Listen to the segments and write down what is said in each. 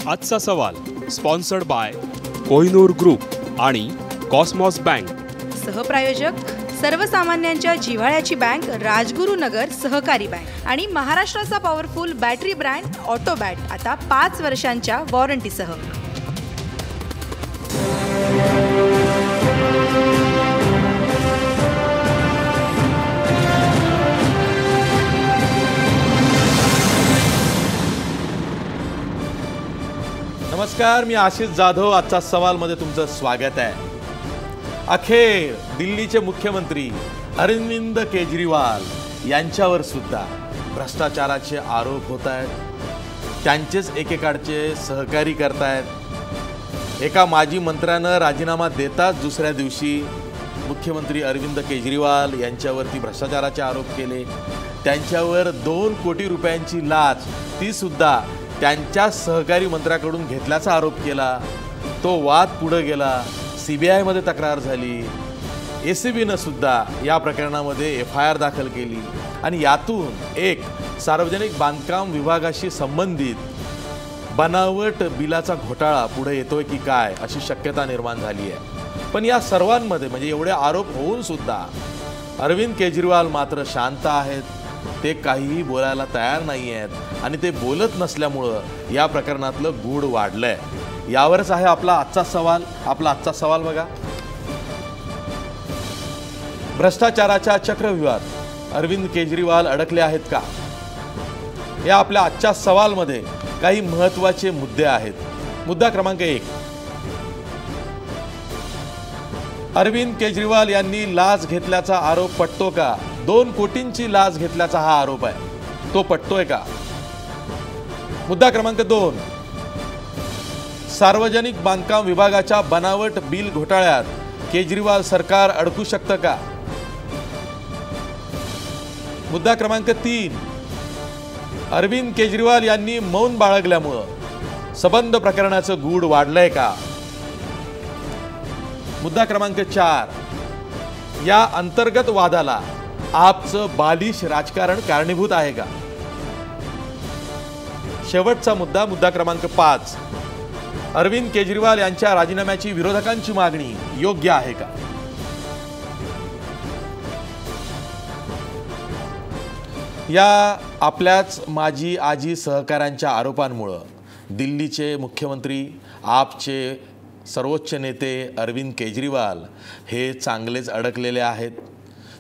आजचा सवाल sponsored by Kohinoor group आणि कॉस्मॉस बँक. सहप्रायोजक सर्वसामान्यांच्या जिव्हाळ्याची बँक राजगुरुनगर सहकारी बँक आणि महाराष्ट्राचा पॉवरफुल बॅटरी ब्रँड ऑटोबॅट आता 5 वर्षांच्या वॉरंटीसह. नमस्कार, मी आशिष जाधव. आजचा सवालमध्ये तुमचं स्वागत आहे. अखेर दिल्लीचे मुख्यमंत्री अरविंद केजरीवाल यांच्यावर सुद्धा भ्रष्टाचाराचे आरोप होत आहेत. त्यांचेच एकेकाळचे सहकारी करतायत. एका माजी मंत्र्यानं राजीनामा देताच दुसऱ्या दिवशी मुख्यमंत्री अरविंद केजरीवाल यांच्यावरती भ्रष्टाचाराचे आरोप केले. त्यांच्यावर 2 कोटी रुपयांची लाच, ती सुद्धा त्यांच्या सहकारी मंत्र्याकडून घेतल्याचा आरोप केला. तो वाद पुढे गेला. CBI मध्ये तक्रार झाली. ACBनं सुद्धा या प्रकरणामध्ये FIR दाखल केली आणि यातून एक सार्वजनिक बांधकाम विभागाशी संबंधित बनावट बिलाचा घोटाळा पुढे येतोय की काय अशी शक्यता निर्माण झाली आहे. पण या सर्वांमध्ये म्हणजे एवढे आरोप होऊन सुद्धा अरविंद केजरीवाल मात्र शांत आहेत. ते काहीही बोलायला तयार नाही आहेत आणि ते बोलत नसल्यामुळं या प्रकरणातलं गूढ वाढलंय. यावरच आहे आपला आजचा सवाल. आपला आजचा सवाल बघा. भ्रष्टाचाराच्या चक्रव्यूहात अरविंद केजरीवाल अडकले आहेत का? या आपल्या आजच्या सवालमध्ये काही महत्त्वाचे मुद्दे आहेत. मुद्दा क्रमांक 1, अरविंद केजरीवाल यांनी लाच घेतल्याचा आरोप पटतो का? 2 कोटींची लाच घेतल्याचा हा आरोप आहे, तो पटतोय का? मुद्दा क्रमांक 2, सार्वजनिक बांधकाम विभागाच्या बनावट बिल घोटाळ्यात केजरीवाल सरकार अडकू शकतं का? मुद्दा क्रमांक 3, अरविंद केजरीवाल यांनी मौन बाळगल्यामुळं सबंध प्रकरणाचं गूढ वाढलंय का? मुद्दा क्रमांक 4, या अंतर्गत वादाला आपचं बालिश राजकारण कारणीभूत आहे का? शेवटचा मुद्दा, मुद्दा क्रमांक 5, अरविंद केजरीवाल यांच्या राजीनाम्याची विरोधकांची मागणी योग्य आहे का? या आपल्याच माजी आजी सहकाऱ्यांच्या आरोपांमुळे दिल्लीचे मुख्यमंत्री, आपचे सर्वोच्च नेते अरविंद केजरीवाल हे चांगलेच अडकलेले आहेत.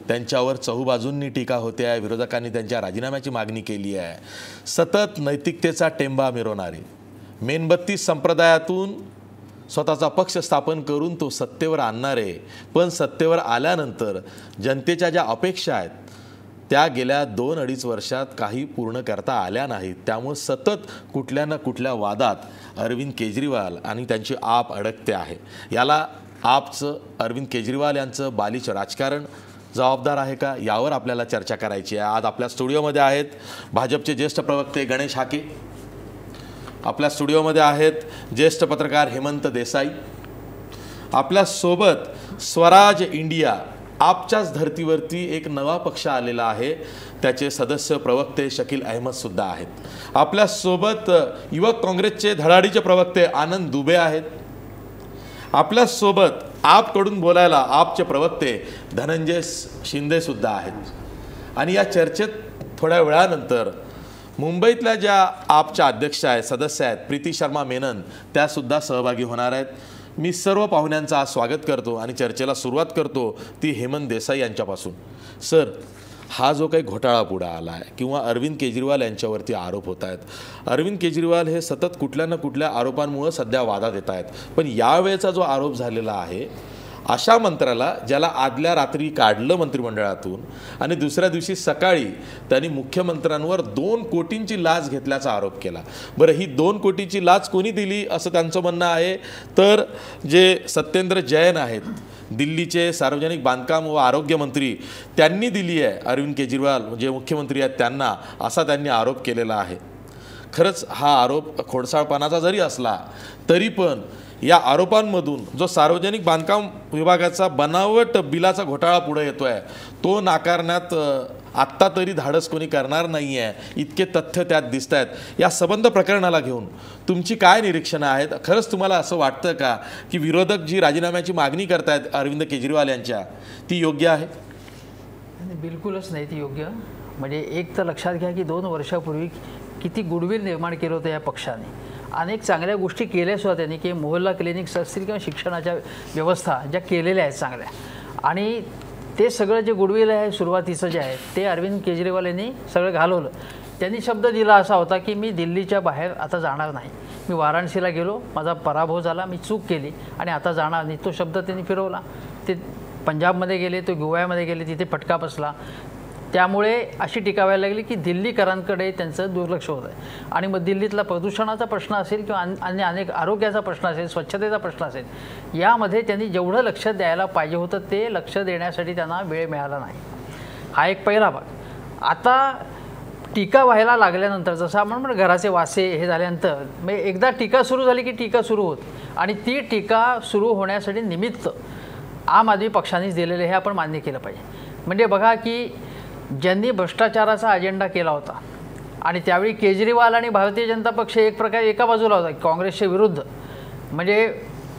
त्यांच्यावर चहूबाजूंनी टीका होते आहे. विरोधकांनी त्यांच्या राजीनाम्याची मागणी केली आहे. सतत नैतिकतेचा टेंबा मिरवणारे, मेणबत्ती संप्रदायातून स्वतःचा पक्ष स्थापन करून तो सत्तेवर आणणारे, पण सत्तेवर आल्यानंतर जनतेच्या ज्या अपेक्षा आहेत त्या गेल्या 2-2.5 वर्षात काही पूर्ण करता आल्या नाहीत. त्यामुळे सतत कुठल्या ना कुठल्या वादात अरविंद केजरीवाल आणि त्यांची आप अडकते आहे. याला आपचं, अरविंद केजरीवाल यांचं बालिश राजकारण जबाबदार आहे का? यावर आपल्याला चर्चा करायची आहे. आज आपल्या स्टुडिओमध्ये आहेत भाजपचे ज्येष्ठ प्रवक्ते गणेश हाके. आपल्या स्टुडिओमध्ये आहेत ज्येष्ठ पत्रकार हेमंत देसाई. आपल्यासोबत स्वराज इंडिया, आपच्याच धर्तीवरती एक नवा पक्ष आलेला आहे, त्याचे सदस्य प्रवक्ते शकील अहमद सुद्धा आहेत. आपल्यासोबत युवक काँग्रेसचे धडाडीचे प्रवक्ते आनंद दुबे आहेत. आपल्यासोबत आपकडून बोलायला आपचे प्रवक्ते धनंजय शिंदे सुद्धा आहेत. आणि या चर्चेत थोड्या वेळानंतर मुंबईतल्या ज्या आपच्या अध्यक्ष आहेत, सदस्य आहेत, प्रीती शर्मा मेनन, त्यासुद्धा सहभागी होणार आहेत. मी सर्व पाहुण्यांचं आज स्वागत करतो आणि चर्चेला सुरुवात करतो ती हेमंत देसाई यांच्यापासून. सर, हा जो काही घोटाळा पुढे आला आहे किंवा अरविंद केजरीवाल यांच्यावरती आरोप होत आहेत, अरविंद केजरीवाल हे सतत कुठल्या ना कुठल्या आरोपांमुळे सध्या वादात येत आहेत. पण यावेळेचा जो आरोप झालेला आहे, अशा मंत्र्याला ज्याला आदल्या रात्री काढलं मंत्रिमंडळातून आणि दुसऱ्या दिवशी सकाळी त्यांनी मुख्यमंत्र्यांवर 2 कोटींची लाच घेतल्याचा आरोप केला. बरं, ही 2 कोटीची लाच कोणी दिली असं त्यांचं म्हणणं आहे. तर जे सत्येंद्र जैन आहेत, दिल्लीचे सार्वजनिक बांधकाम व आरोग्य मंत्री, त्यांनी दिली आहे अरविंद केजरीवाल जे मुख्यमंत्री आहेत त्यांना, असा त्यांनी आरोप केलेला आहे. खरंच हा आरोप खोडसाळपणाचा जरी असला तरी पण या आरोपांमधून जो सार्वजनिक बांधकाम विभागाचा बनावट बिलाचा घोटाळा पुढे येतो आहे तो नाकारण्यात आत्ता तरी धाडस कोणी करणार नाही आहे, इतके तथ्य त्यात दिसत आहेत। या संबंध प्रकरणाला घेऊन तुमची काय निरीक्षणं आहेत? खरंच तुम्हाला असं वाटतं का की विरोधक जी राजीनाम्याची मागणी करतायत अरविंद केजरीवाल यांच्या ती योग्य आहे? बिलकुलच नाही ती योग्य। म्हणजे एक तर लक्षात घ्या की 2 वर्षापूर्वी किती गुडविल निर्माण केलं होतं या पक्षाने, अनेक चांगल्या गोष्टी केल्या सुद्धा त्यांनी की मोहल्ला क्लिनिक्स असतील किंवा शिक्षणाच्या व्यवस्था ज्या केलेल्या आहेत चांगल्या, आणि ते सगळं जे गुडविल आहे सुरुवातीचं जे आहे ते अरविंद केजरीवाल यांनी सगळं घालवलं। त्यांनी शब्द दिला असा होता की मी दिल्लीच्या बाहेर आता जाणार नाही, मी वाराणसीला गेलो, माझा पराभव झाला, मी चूक केली आणि आता जाणार नाही, तो शब्द त्यांनी फिरवला। ते पंजाबमध्ये गेले, तो गोव्यामध्ये गेले, तिथे फटका बसला। त्यामुळे अशी टीका व्हायला लागली की दिल्लीकरांकडे त्यांचं दुर्लक्ष होत आहे आणि मग दिल्लीतला प्रदूषणाचा प्रश्न असेल किंवा अन्य अनेक आरोग्याचा प्रश्न असेल, स्वच्छतेचा प्रश्न असेल, यामध्ये त्यांनी जेवढं लक्ष द्यायला पाहिजे होतं ते लक्ष देण्यासाठी त्यांना वेळ मिळाला नाही। हा एक पहिला भाग। आता टीका व्हायला लागल्यानंतर जसं आपण घराचे वासे हे झाल्यानंतर मग एकदा टीका सुरू झाली की टीका सुरू होत, आणि ती टीका सुरू होण्यासाठी निमित्त आम आदमी पक्षानेच दिलेले हे आपण मान्य केलं पाहिजे। म्हणजे बघा की ज्यांनी भ्रष्टाचाराचा अजेंडा केला होता आणि त्यावेळी केजरीवाल आणि भारतीय जनता पक्ष एक प्रकारे एका बाजूला होता काँग्रेसच्या विरुद्ध, म्हणजे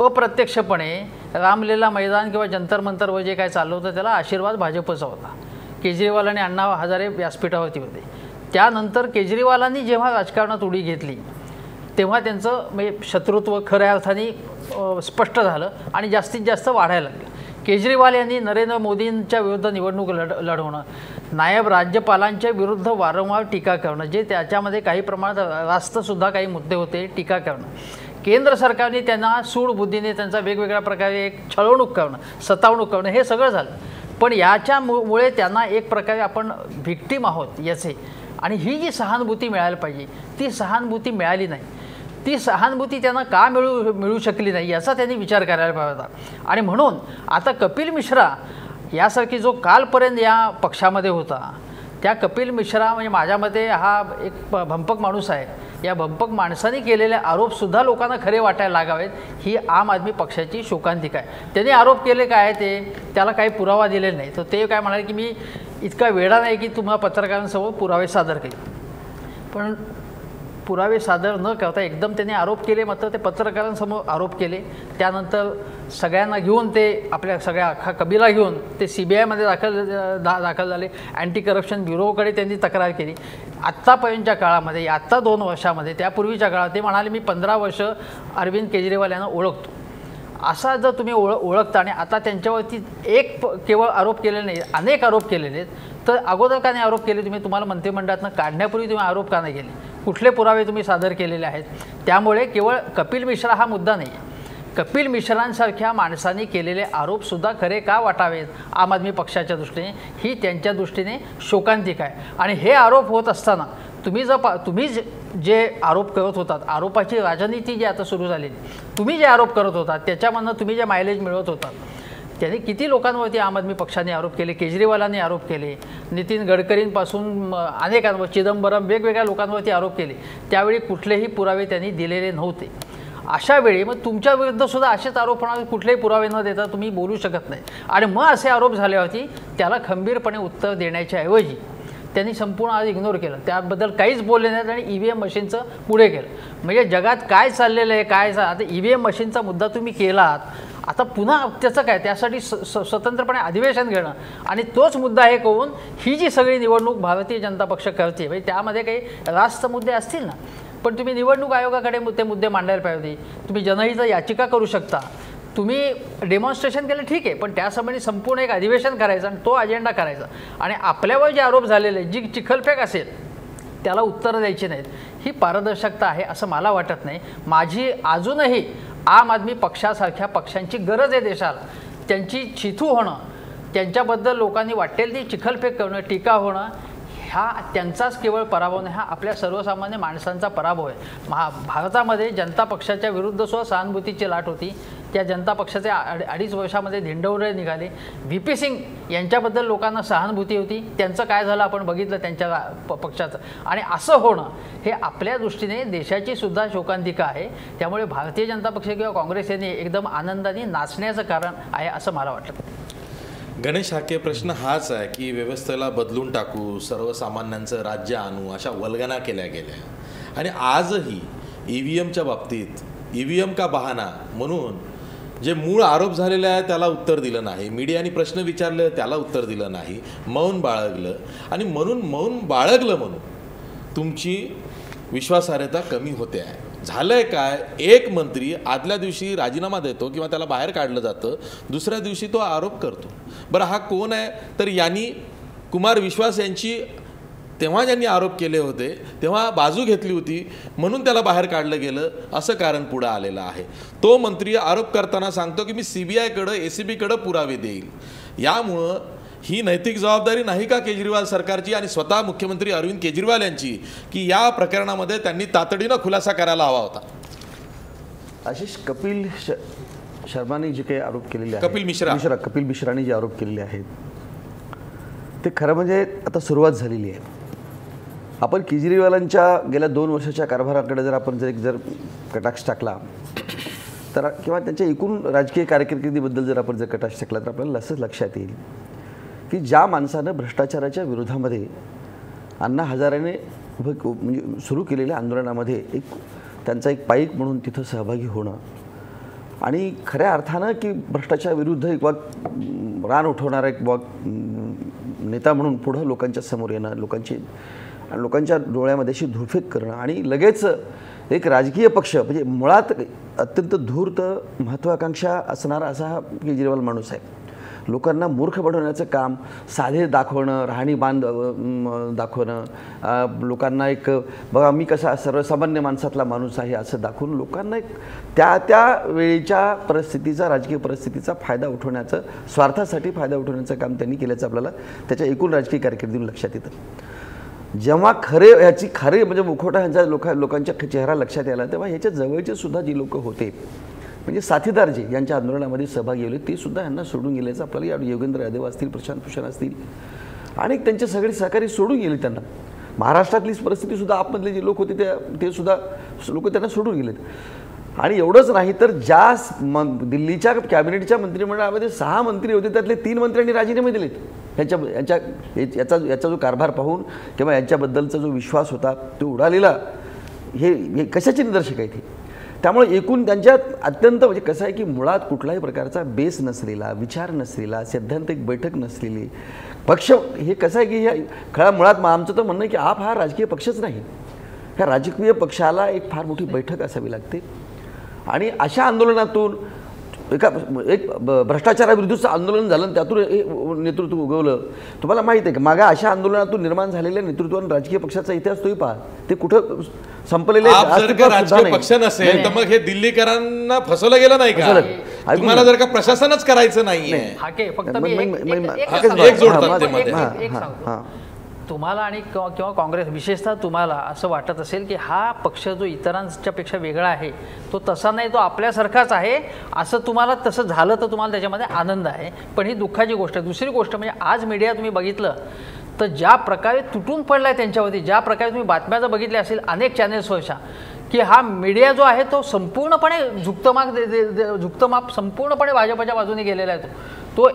अप्रत्यक्षपणे रामलीला मैदान किंवा जंतर मंतरवर जे काय चाललं होतं त्याला आशीर्वाद भाजपचा होता। केजरीवाल आणि अण्णा हजारे व्यासपीठावरती होते। त्यानंतर केजरीवालांनी जेव्हा राजकारणात उडी घेतली तेव्हा त्यांचं म्हणजे शत्रुत्व खऱ्या अर्थाने स्पष्ट झालं आणि जास्तीत जास्त वाढायला लागलं। केजरीवाल यांनी नरेंद्र मोदींच्या विरुद्ध निवडणूक लढवणं, नायब राज्यपालांच्या विरुद्ध वारंवार टीका करणं, जे त्याच्यामध्ये काही प्रमाणात रास्तसुद्धा काही मुद्दे होते, टीका करणं, केंद्र सरकारने त्यांना सूडबुद्धीने त्यांचा वेगवेगळ्या प्रकारे एक छळवणूक करणं, सतावणूक करणं, हे सगळं झालं। पण याच्यामुळे त्यांना एक प्रकारे आपण व्हिक्टीम आहोत याचे, आणि ही जी सहानुभूती मिळायला पाहिजे ती सहानुभूती मिळाली नाही। ती सहानुभूती त्यांना का मिळू शकली नाही याचा त्यांनी विचार करायला पाहिजे होता। आणि म्हणून आता कपिल मिश्रा यासारखी जो कालपर्यंत या पक्षामध्ये होता, त्या कपिल मिश्रा म्हणजे माझ्या मते हा एक भंपक माणूस आहे। या भंपक माणसाने केलेले आरोपसुद्धा लोकांना खरे वाटायला लागावेत, ही आम आदमी पक्षाची शोकांतिका आहे। त्यांनी आरोप केले काय ते त्याला काही पुरावा दिलेला नाही, तर ते काय म्हणाले की मी इतका वेडा नाही की तुम्हाला पत्रकारांसमोर पुरावे सादर केले, पण पुरावे सादर न करता एकदम त्यांनी आरोप केले, मात्र ते पत्रकारांसमोर आरोप केले। त्यानंतर सगळ्यांना घेऊन ते आपल्या सगळ्या अख्खा कबिला घेऊन ते CBI मध्ये दाखल झाले, अँटी करप्शन ब्युरोकडे त्यांनी तक्रार केली। आत्तापर्यंतच्या काळामध्ये, आत्ता 2 वर्षामध्ये, त्यापूर्वीच्या काळात ते म्हणाले मी 15 वर्ष अरविंद केजरीवाल यांना ओळखतो। असा जर तुम्ही ओळखता आणि आता त्यांच्यावरती एक केवळ आरोप केलेले नाही, अनेक आरोप केलेले आहेत, तर अगोदर का नाही आरोप केले तुम्ही? तुम्हाला मंत्रिमंडळातून काढण्यापूर्वी तुम्ही आरोप का नाही केले? कुठले पुरावे तुम्ही सादर केलेले आहेत? त्यामुळे केवळ कपिल मिश्रा हा मुद्दा नाही आहे, कपिल मिश्रांसारख्या माणसांनी केलेले आरोपसुद्धा खरे का वाटावेत आम आदमी पक्षाच्या दृष्टीने, ही त्यांच्या दृष्टीने शोकांतिक आहे। आणि हे आरोप होत असताना तुम्ही जे आरोप करत होतात, आरोपाची राजनीती जी आता सुरू झाली, तुम्ही जे आरोप करत होतात त्याच्यामधनं तुम्ही जे मायलेज मिळवत होतात, त्यांनी किती लोकांवरती आम आदमी पक्षाने आरोप केले, केजरीवालांनी आरोप केले, नितीन गडकरींपासून अनेकांवर, चिदंबरम, वेगवेगळ्या लोकांवरती आरोप केले, त्यावेळी कुठलेही पुरावे त्यांनी दिलेले नव्हते। अशा वेळी मग तुमच्या विरुद्ध सुद्धा असेच आरोप होणार, कुठलेही पुरावे न देता तुम्ही बोलू शकत नाही। आणि मग असे आरोप झाल्यावरती त्याला खंबीरपणे उत्तर देण्याच्या ऐवजी त्यांनी संपूर्ण आज इग्नोर केलं, त्याबद्दल काहीच बोलले नाहीत आणि EVM मशीनचं पुढे केलं। म्हणजे जगात काय चाललेलं आहे, काय आता EVM मशीनचा मुद्दा तुम्ही केलात, आता पुन्हा त्याचं काय, त्यासाठी स्वतंत्रपणे अधिवेशन घेणं आणि तोच मुद्दा हे करून ही जी सगळी निवडणूक भारतीय जनता पक्ष करते, म्हणजे त्यामध्ये काही रास्त मुद्दे असतील ना, पण तुम्ही निवडणूक आयोगाकडे ते मुद्दे मांडायला पाहिजे। तुम्ही जनहित याचिका करू शकता, तुम्ही डेमॉन्स्ट्रेशन केलं ठीक आहे, पण त्यासंबंधी संपूर्ण एक अधिवेशन करायचं आणि तो अजेंडा करायचा, आणि आपल्यावर जे आरोप झालेले जी चिखलफेक असेल त्याला उत्तरं द्यायची नाहीत, ही पारदर्शकता आहे असं मला वाटत नाही। माझी अजूनही आम आदमी पक्षासारख्या पक्षांची गरज आहे देशाला, त्यांची चिथू होणं, त्यांच्याबद्दल लोकांनी वाटेल ती चिखलफेक करणं, टीका होणं, हा त्यांचाच केवळ पराभव नाही, हा आपल्या सर्वसामान्य माणसांचा पराभव आहे। भारतामध्ये जनता पक्षाच्या विरुद्ध सुद्धा सहानुभूतीची लाट होती, त्या जनता पक्षाचे 2.5 वर्षामध्ये धिंडवरे निघाले. VP सिंग यांच्याबद्दल लोकांना सहानुभूती होती, त्यांचं काय झालं आपण बघितलं त्यांच्या पक्षाचं. आणि असं होणं हे आपल्या दृष्टीने देशाची सुद्धा शोकांतिका आहे. त्यामुळे भारतीय जनता पक्ष किंवा काँग्रेस यांनी एकदम आनंदाने नाचण्याचं कारण आहे असं मला वाटतं. गणेश हाके, प्रश्न हाच आहे की व्यवस्थेला बदलून टाकू, सर्वसामान्यांचं राज्य आणू, अशा वल्गना केल्या गेल्या. आणि आजही EVMच्या बाबतीत EVM का बहाना म्हणून जे मूळ आरोप झालेले आहे त्याला उत्तर दिलं नाही, मीडियाने प्रश्न विचारले त्याला उत्तर दिलं नाही, मौन बाळगलं. आणि मौन बाळगलं म्हणून तुमची विश्वासार्हता कमी होते आहे. झालंय काय, एक मंत्री आदल्या दिवशी राजीनामा देतो किंवा त्याला बाहेर काढलं जातं, दुसऱ्या दिवशी तो आरोप करतो. बरं, हा कोण आहे तर यांनी कुमार विश्वास यांची तेव्हा ज्यांनी आरोप केले होते तेव्हा बाजू घेतली होती म्हणून त्याला बाहेर काढलं गेलं असं कारण पुढं आलेलं आहे. तो मंत्री आरोप करताना सांगतो की मी CBIकडं ACBकडं पुरावे देईल. यामुळं ही नैतिक जबाबदारी नाही का केजरीवाल सरकारची आणि स्वतः मुख्यमंत्री अरविंद केजरीवाल यांची की या प्रकरणामध्ये त्यांनी तातडीनं खुलासा करायला हवा होता? आशिष, कपिल शर्माने जे काही आरोप केलेले आहेत, कपिल मिश्राने जे आरोप केलेले आहेत ते खरं म्हणजे आता सुरुवात झालेली आहे. आपण केजरीवालांच्या गेल्या 2 वर्षाच्या कारभाराकडे जर आपण जर कटाक्ष टाकला तर किंवा त्यांच्या एकूण राजकीय कारकिर्दीबद्दल जर आपण कटाक्ष टाकला तर आपल्याला असंच लक्षात येईल की ज्या माणसानं भ्रष्टाचाराच्या विरोधामध्ये अण्णा हजारेने म्हणजे सुरू केलेल्या आंदोलनामध्ये त्यांचा एक पाईक म्हणून तिथं सहभागी होणं आणि खऱ्या अर्थानं की भ्रष्टाचार विरुद्ध एक रान उठवणारा एक नेता म्हणून पुढं लोकांच्या समोर येणं, लोकांच्या डोळ्यामध्ये अशी धुळफेक करणं आणि लगेच एक राजकीय पक्ष म्हणजे मुळात अत्यंत धूर्त महत्त्वाकांक्षा असणारा असा हा केजरीवाल माणूस आहे. लोकांना मूर्ख बनवण्याचं काम, साधे दाखवणं, राहणीमान दाखवणं, लोकांना एक बघा मी कसा सर्वसामान्य माणसातला माणूस आहे असं दाखवून लोकांना एक त्या वेळेच्या परिस्थितीचा, राजकीय परिस्थितीचा फायदा उठवण्याचं, स्वार्थासाठी फायदा उठवण्याचं काम त्यांनी केल्याचं आपल्याला त्याच्या एकूण राजकीय कारकिर्दीतून लक्षात येतं. जेव्हा खरे म्हणजे मुखवटा ह्यांचा लोकांच्या चेहरा लक्षात यायला तेव्हा ह्याच्या जवळचे सुद्धा जी लोक होते म्हणजे साथीदार जे यांच्या आंदोलनामध्ये सहभागी होते ते सुद्धा यांना सोडून गेल्याचं आपल्याला योगेंद्र यादव असतील, प्रशांत भूषण असतील आणि त्यांचे सगळे सहकारी सोडून गेले. त्यांना महाराष्ट्रातलीच परिस्थिती सुद्धा आपमधले जे लोक होते ते सुद्धा लोक त्यांना सोडून गेलेत. आणि एवढंच नाही तर ज्या दिल्लीच्या कॅबिनेटच्या मंत्रिमंडळामध्ये 6 मंत्री होते त्यातले 3 मंत्र्यांनी राजीनामे दिलेत. याचा जो कारभार पाहून किंवा यांच्याबद्दलचा जो विश्वास होता तो उडालेला हे कशाचे निदर्शक आहे ते. त्यामुळे एकूण त्यांच्यात अत्यंत म्हणजे कसं आहे की मुळात कुठलाही प्रकारचा बेस नसलेला, विचार नसलेला, सैद्धांतिक बैठक नसलेली पक्ष हे कसं आहे की ह्या मुळात आमचं तर म्हणणं आहे की आप हा राजकीय पक्षच नाही. ह्या राजकीय पक्षाला एक फार मोठी बैठक असावी लागते आणि अशा आंदोलनातून एक भ्रष्टाचाराविरुद्धचं आंदोलन झालं त्यातून नेतृत्व उगवलं. तुम्हाला माहिती आहे की मागा अशा आंदोलनातून निर्माण झालेल्या नेतृत्वाने राजकीय पक्षाचा इतिहास तोही पहा, ते कुठं संपलेले राजकीय पक्ष नसेल तर मग हे दिल्लीकरांना फसवलं गेलं नाही का? तुम्हाला जर का प्रशासनच करायचं नाहीये, तुम्हाला आणि किंवा काँग्रेस विशेषतः तुम्हाला असं वाटत असेल की हा पक्ष जो इतरांच्या पेक्षा वेगळा आहे तो तसा नाही, तो आपल्यासारखाच आहे असं तुम्हाला तसं झालं तर तुम्हाला त्याच्यामध्ये आनंद आहे. पण ही दुःखाची गोष्ट आहे. दुसरी गोष्ट म्हणजे आज मीडिया तुम्ही बघितलं तर ज्या प्रकारे तुटून पडलाय त्यांच्यावरती, ज्या प्रकारे तुम्ही बातम्या जर बघितल्या असेल अनेक चॅनेल्सवरच्या की हा मीडिया जो आहे तो संपूर्णपणे झुकतमाप संपूर्णपणे भाजपच्या बाजूने गेलेला आहे. तो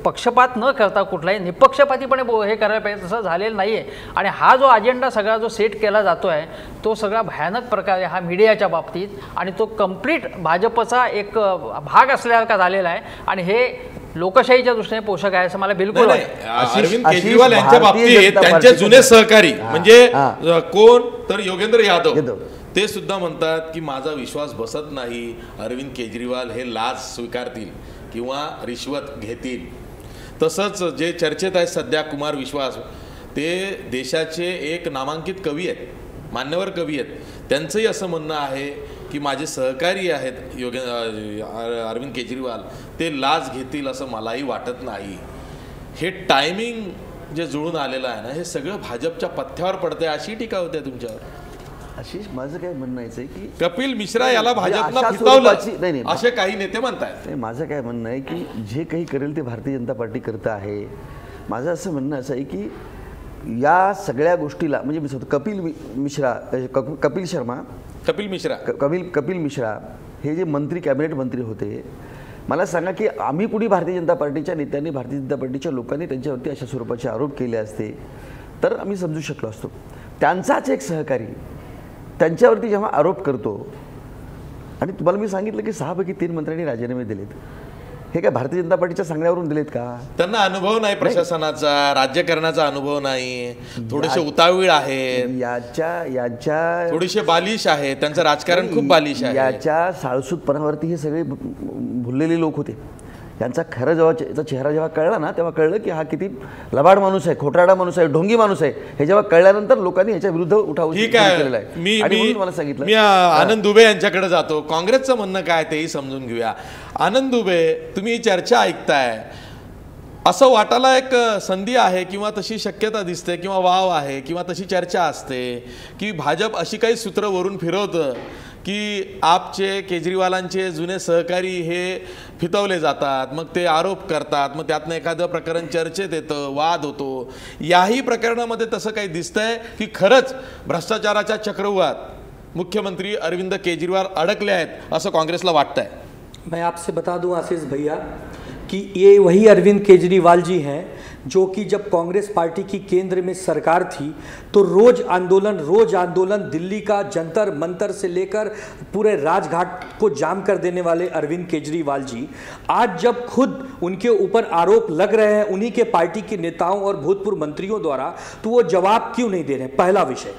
पक्षपात न करता कुठलाही निपक्षपातीपणे हे करायला पाहिजे तसं झालेलं नाही आहे. आणि हा जो अजेंडा सगळा जो सेट केला जातो आहे तो सगळा भयानक प्रकारे हा मीडियाच्या बाबतीत आणि तो कंप्लीट भाजपचा एक भाग असल्यासारखा झालेला आहे आणि हे लोकशाहीच्या दृष्टीने पोषक आहे असं मला बिलकुल वाटतं. अरविंद केजरीवाल यांच्या बाबतीत त्यांचे जुने सहकारी म्हणजे कोण तर योगेंद्र यादव ते सुद्धा म्हणतात की माझा विश्वास बसत नाही, अरविंद केजरीवाल हे लाच स्वीकारतील किंवा रिश्वत घेतील. तसंच जे चर्चेत आहे सध्या कुमार विश्वास, ते देशाचे एक नामांकित कवी आहेत, मान्यवर कवी आहेत. त्यांचंही असं म्हणणं आहे की माझे सहकारी आहेत अरविंद केजरीवाल ते लाच घेतील असं मलाही वाटत नाही. हे टायमिंग जे जुळून आलेलं आहे ना हे सगळं भाजपच्या पथ्यावर पडतंय अशी टीका होते तुमच्यावर. आशिष, माझं काय म्हणणं आहे की कपिल मिश्रा याला भाजपला अशा फितवलं स्वरूपाची- नाही, असे काही नेते म्हणतात. नाही, माझं काय म्हणणं आहे की जे काही करेल ते भारतीय जनता पार्टी करत आहे. माझं असं म्हणणं असं आहे की या सगळ्या गोष्टीला म्हणजे मी सांगतो कपिल मिश्रा कपिल मिश्रा हे जे मंत्री कॅबिनेट मंत्री होते, मला सांगा की आम्ही कुणी भारतीय जनता पार्टीच्या नेत्यांनी भारतीय जनता पार्टीच्या लोकांनी त्यांच्यावरती अशा स्वरूपाचे आरोप केले असते तर आम्ही समजू शकलो असतो. त्यांचाच एक सहकारी त्यांच्यावरती जेव्हा आरोप करतो आणि तुम्हाला मी सांगितलं की 6 पैकी 3 मंत्र्यांनी राजीनामे दिलेत, हे काय भारतीय जनता पार्टीच्या सांगण्यावरून दिलेत का? त्यांना अनुभव नाही प्रशासनाचा, राज्यकरणाचा अनुभव नाही, थोडेसे उतावीळ आहेत, याच्या थोडेसे बालिश आहे, त्यांचं राजकारण खूप बालिश आहे. याच्या साळसूतपणावरती हे सगळे भुललेले लोक होते. यांचा खरं याचा चेहरा जेव्हा कळला ना तेव्हा कळलं की हा किती लबाड माणूस आहे, खोटारडा माणूस आहे, ढोंगी माणूस आहे. हे जेव्हा कळल्यानंतर लोकांनी याच्या विरुद्ध उठाव केलेला आहे. मी मला सांगितलं मी आनंद दुबे यांच्याकडे जातो. काँग्रेसचं म्हणणं काय तेही समजून घेऊया. आनंद दुबे, तुम्ही ही चर्चा ऐकताय, असं वाटायला एक संधी आहे किंवा तशी शक्यता दिसते किंवा वाव आहे किंवा तशी चर्चा असते की भाजप अशी काही सूत्र वरून फिरवतं की आपचे केजरीवालांचे जुने सहकारी हे फितवले जातात, मग ते आरोप करतात, मग त्यातनं एखादं प्रकरण चर्चेत येतं, वाद होतो. याही प्रकरणामध्ये तसं काही दिसतंय की खरंच भ्रष्टाचाराच्या चक्रव्यूहात मुख्यमंत्री अरविंद केजरीवाल अडकले आहेत असं काँग्रेसला वाटतंय? मैं आपसे बता दूं आशीष भैया कि ये वही अरविंद केजरीवाल जी हैं जो कि जब कांग्रेस पार्टी की केंद्र में सरकार थी तो रोज आंदोलन दिल्ली का जंतर मंतर से लेकर पूरे राजघाट को जाम कर देने वाले अरविंद केजरीवाल जी आज जब खुद उनके ऊपर आरोप लग रहे हैं उन्हीं के पार्टी के नेताओं और भूतपूर्व मंत्रियों द्वारा, तो वो जवाब क्यों नहीं दे रहे? पहला विषय।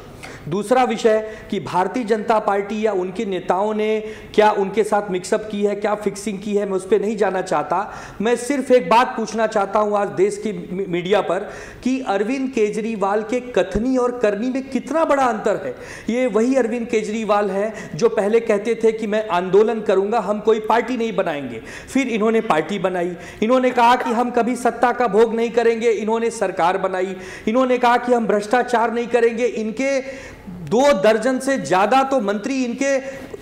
दूसरा विषय कि भारतीय जनता पार्टी या उनके नेताओं ने क्या उनके साथ मिक्सअप की है, क्या फिक्सिंग की है, मैं उस पर नहीं जाना चाहता। मैं सिर्फ एक बात पूछना चाहता हूं आज देश की मीडिया पर कि अरविंद केजरीवाल के कथनी और करनी में कितना बड़ा अंतर है। ये वही अरविंद केजरीवाल है जो पहले कहते थे कि मैं आंदोलन करूंगा, हम कोई पार्टी नहीं बनाएंगे, फिर इन्होंने पार्टी बनाई। इन्होंने कहा कि हम कभी सत्ता का भोग नहीं करेंगे, इन्होंने सरकार बनाई। इन्होंने कहा कि हम भ्रष्टाचार नहीं करेंगे, इनके 2 दर्जन से ज्यादा तो मंत्री इनके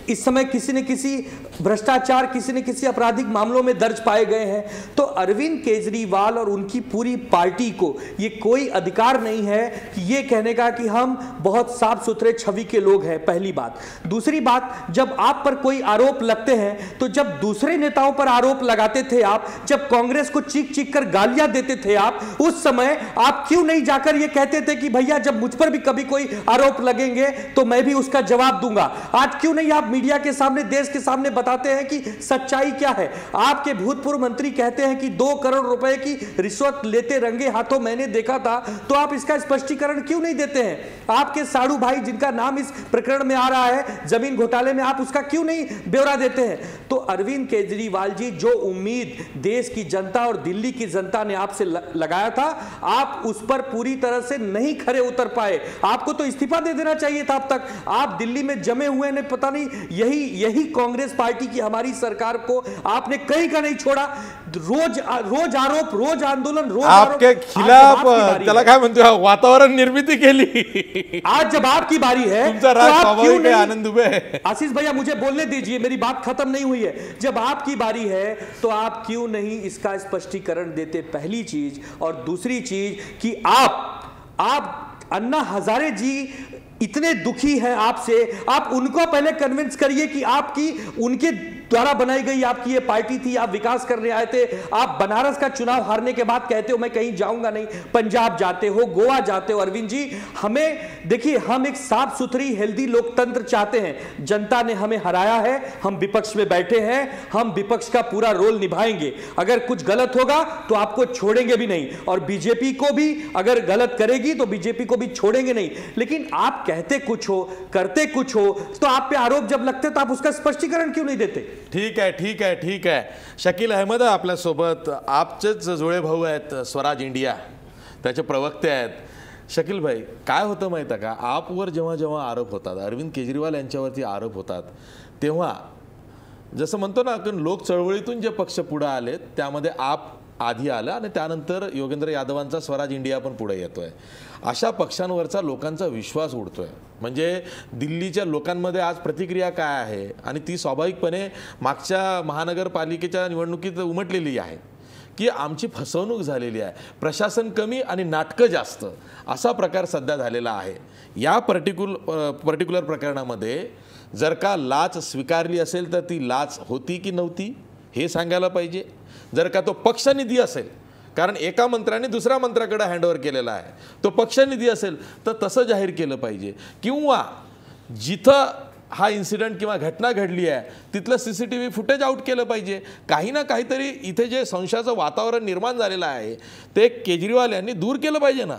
इस समय किसी न किसी भ्रष्टाचार, किसी न किसी आपराधिक मामलों में दर्ज पाए गए हैं। तो अरविंद केजरीवाल और उनकी पूरी पार्टी को ये कोई अधिकार नहीं है कि ये कहने का कि हम बहुत साफ सुथरे छवि के लोग हैं, पहली बात। दूसरी बात, जब आप पर कोई आरोप लगते हैं तो जब दूसरे नेताओं पर आरोप लगाते थे आप, जब कांग्रेस को चीख चीख कर गालियां देते थे आप, उस समय आप क्यों नहीं जाकर ये कहते थे कि भैया जब मुझ पर भी कभी कोई आरोप लगेंगे तो मैं भी उसका जवाब दूंगा? आज क्यों नहीं आप मीडिया के सामने, देश के सामने बताते हैं कि सच्चाई क्या है? आपके भूतपूर्व मंत्री कहते हैं कि 2 करोड़ रुपए की रिश्वत लेते रंगे हाथों मैंने देखा था, तो आप इसका स्पष्टीकरण क्यों नहीं देते हैं? आपके साड़ू भाई जिनका नाम इस प्रकरण में आ रहा है जमीन घोटाले में, आप उसका क्यों नहीं ब्यौरा देते हैं? तो अरविंद केजरीवाल जी, जो उम्मीद देश की जनता और दिल्ली की जनता ने आपसे लगाया था, आप उस पर पूरी तरह से नहीं खरे उतर पाए। आपको तो इस्तीफा दे देना चाहिए था अब तक। आप दिल्ली में जमे हुए ने, पता नहीं यही कांग्रेस पार्टी की हमारी सरकार को आपने कहीं का नहीं छोड़ा। रोज आरोप, रोज आंदोलन, रोज आपके खिलाफ त्याला काय म्हणतो वातावरण निर्मिती केली। आज जब आपकी बारी है तुमचा राग स्वाभाविक है आनंद दुबे। आशीष भैया मुझे बोलने दीजिए, मेरी बात खत्म नहीं हुई है। जब आपकी बारी है तो आप क्यों नहीं इसका स्पष्टीकरण देते, पहली चीज। और दूसरी चीज कि आप अन्ना हजारे जी इतने दुखी हैं आपसे, आप उनको पहले कन्विंस करिए कि आपकी उनके द्वारा बनाई गई आपकी ये पार्टी थी, आप विकास करने आए थे। आप बनारस का चुनाव हारने के बाद कहते हो मैं कहीं जाऊंगा नहीं, पंजाब जाते हो, गोवा जाते हो। अरविंद जी, हमें देखिए, हम एक साफ सुथरी हेल्दी लोकतंत्र चाहते हैं। जनता ने हमें हराया है, हम विपक्ष में बैठे हैं, हम विपक्ष का पूरा रोल निभाएंगे। अगर कुछ गलत होगा तो आपको छोड़ेंगे भी नहीं, और बीजेपी को भी अगर गलत करेगी तो बीजेपी को भी छोड़ेंगे नहीं। लेकिन आप कहते कुछ हो, करते कुछ हो, तो आप पे आरोप जब लगते तो आप उसका स्पष्टीकरण क्यों नहीं देते? ठीक आहे। शकील अहमद आहे आपल्यासोबत, आपचेच जुळे भाऊ आहेत, स्वराज इंडिया त्याचे प्रवक्ते आहेत। शकील भाई, काय होतं माहिती आहे का, आपवर जेव्हा जेव्हा आरोप होतात, अरविंद केजरीवाल यांच्यावरती आरोप होतात, तेव्हा जसं म्हणतो ना आपण, लोक चळवळीतून जे पक्ष पुढे आले त्यामध्ये आप आधी आलं आणि त्यानंतर योगेंद्र यादवांचा स्वराज इंडिया पण पुढे येतोय. अशा पक्षांवरचा लोकांचा विश्वास उडतोय. म्हणजे दिल्लीच्या लोकांमध्ये आज प्रतिक्रिया काय आहे आणि ती स्वाभाविकपणे मागच्या महानगरपालिकेच्या निवडणुकीत उमटलेली आहे की आमची फसवणूक झालेली आहे, प्रशासन कमी आणि नाटकं जास्त, असा प्रकार सध्या झालेला आहे. या पर्टिक्युलर प्रकरणामध्ये जर का लाच स्वीकारली असेल तर ती लाच होती की नव्हती हे सांगायला पाहिजे. जर का तो पक्षनिधी असेल, कारण एका मंत्र्याने दुसऱ्या मंत्र्याकडे हँडओव्हर केलेला आहे, तो पक्षनिधी असेल तर तसं जाहीर केलं पाहिजे. किंवा जिथं हा इन्सिडेंट किंवा घटना घडली आहे तिथलं CCTV फुटेज आउट केलं पाहिजे. काही ना काहीतरी इथे जे संशयाचं वातावरण निर्माण झालेलं आहे ते केजरीवाल यांनी दूर केलं पाहिजे ना.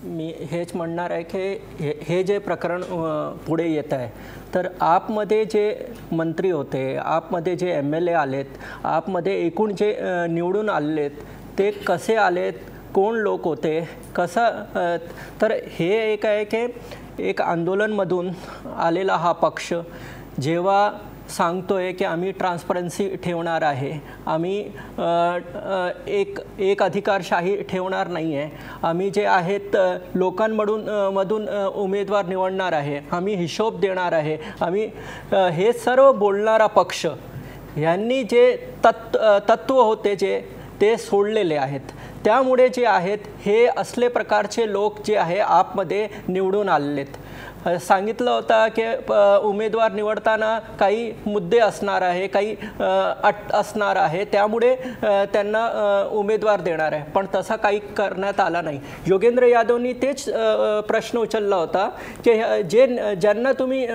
मी हेच म्हणणार आहे की हे जे प्रकरण पुढे येत आहे तर आपमध्ये जे मंत्री होते, आपमध्ये जे MLA आलेत, आपमध्ये एकूण जे निवडून आलेत ते कसे आलेत, कोण लोक होते, कसं, तर हे एक आहे की एक आंदोलनमधून आलेला हा पक्ष जेव्हा सांगतोय की आम्ही ट्रान्सपरन्सी ठेवणार आहे, आम्ही एक अधिकारशाही ठेवणार नाही आहे, आम्ही जे आहेत लोकांमधून उमेदवार निवडणार आहे, आम्ही हिशोब देणार आहे, आम्ही हे सर्व बोलणारा पक्ष यांनी जे तत्त्व होते जे ते सोडलेले आहेत. त्यामुळे जे आहेत हे असले प्रकारचे लोक जे आहे आपमध्ये निवडून आलेत. सांगितलं होतं की उमेदवार निवडताना काही मुद्दे असणार आहे, काही अट असणार आहे, त्यामुळे त्यांना उमेदवार देणार आहे, पण तसा काही करण्यात आला नाही. योगेंद्र यादवनी तेच प्रश्न उचलला होता की ज्यांना तुम्ही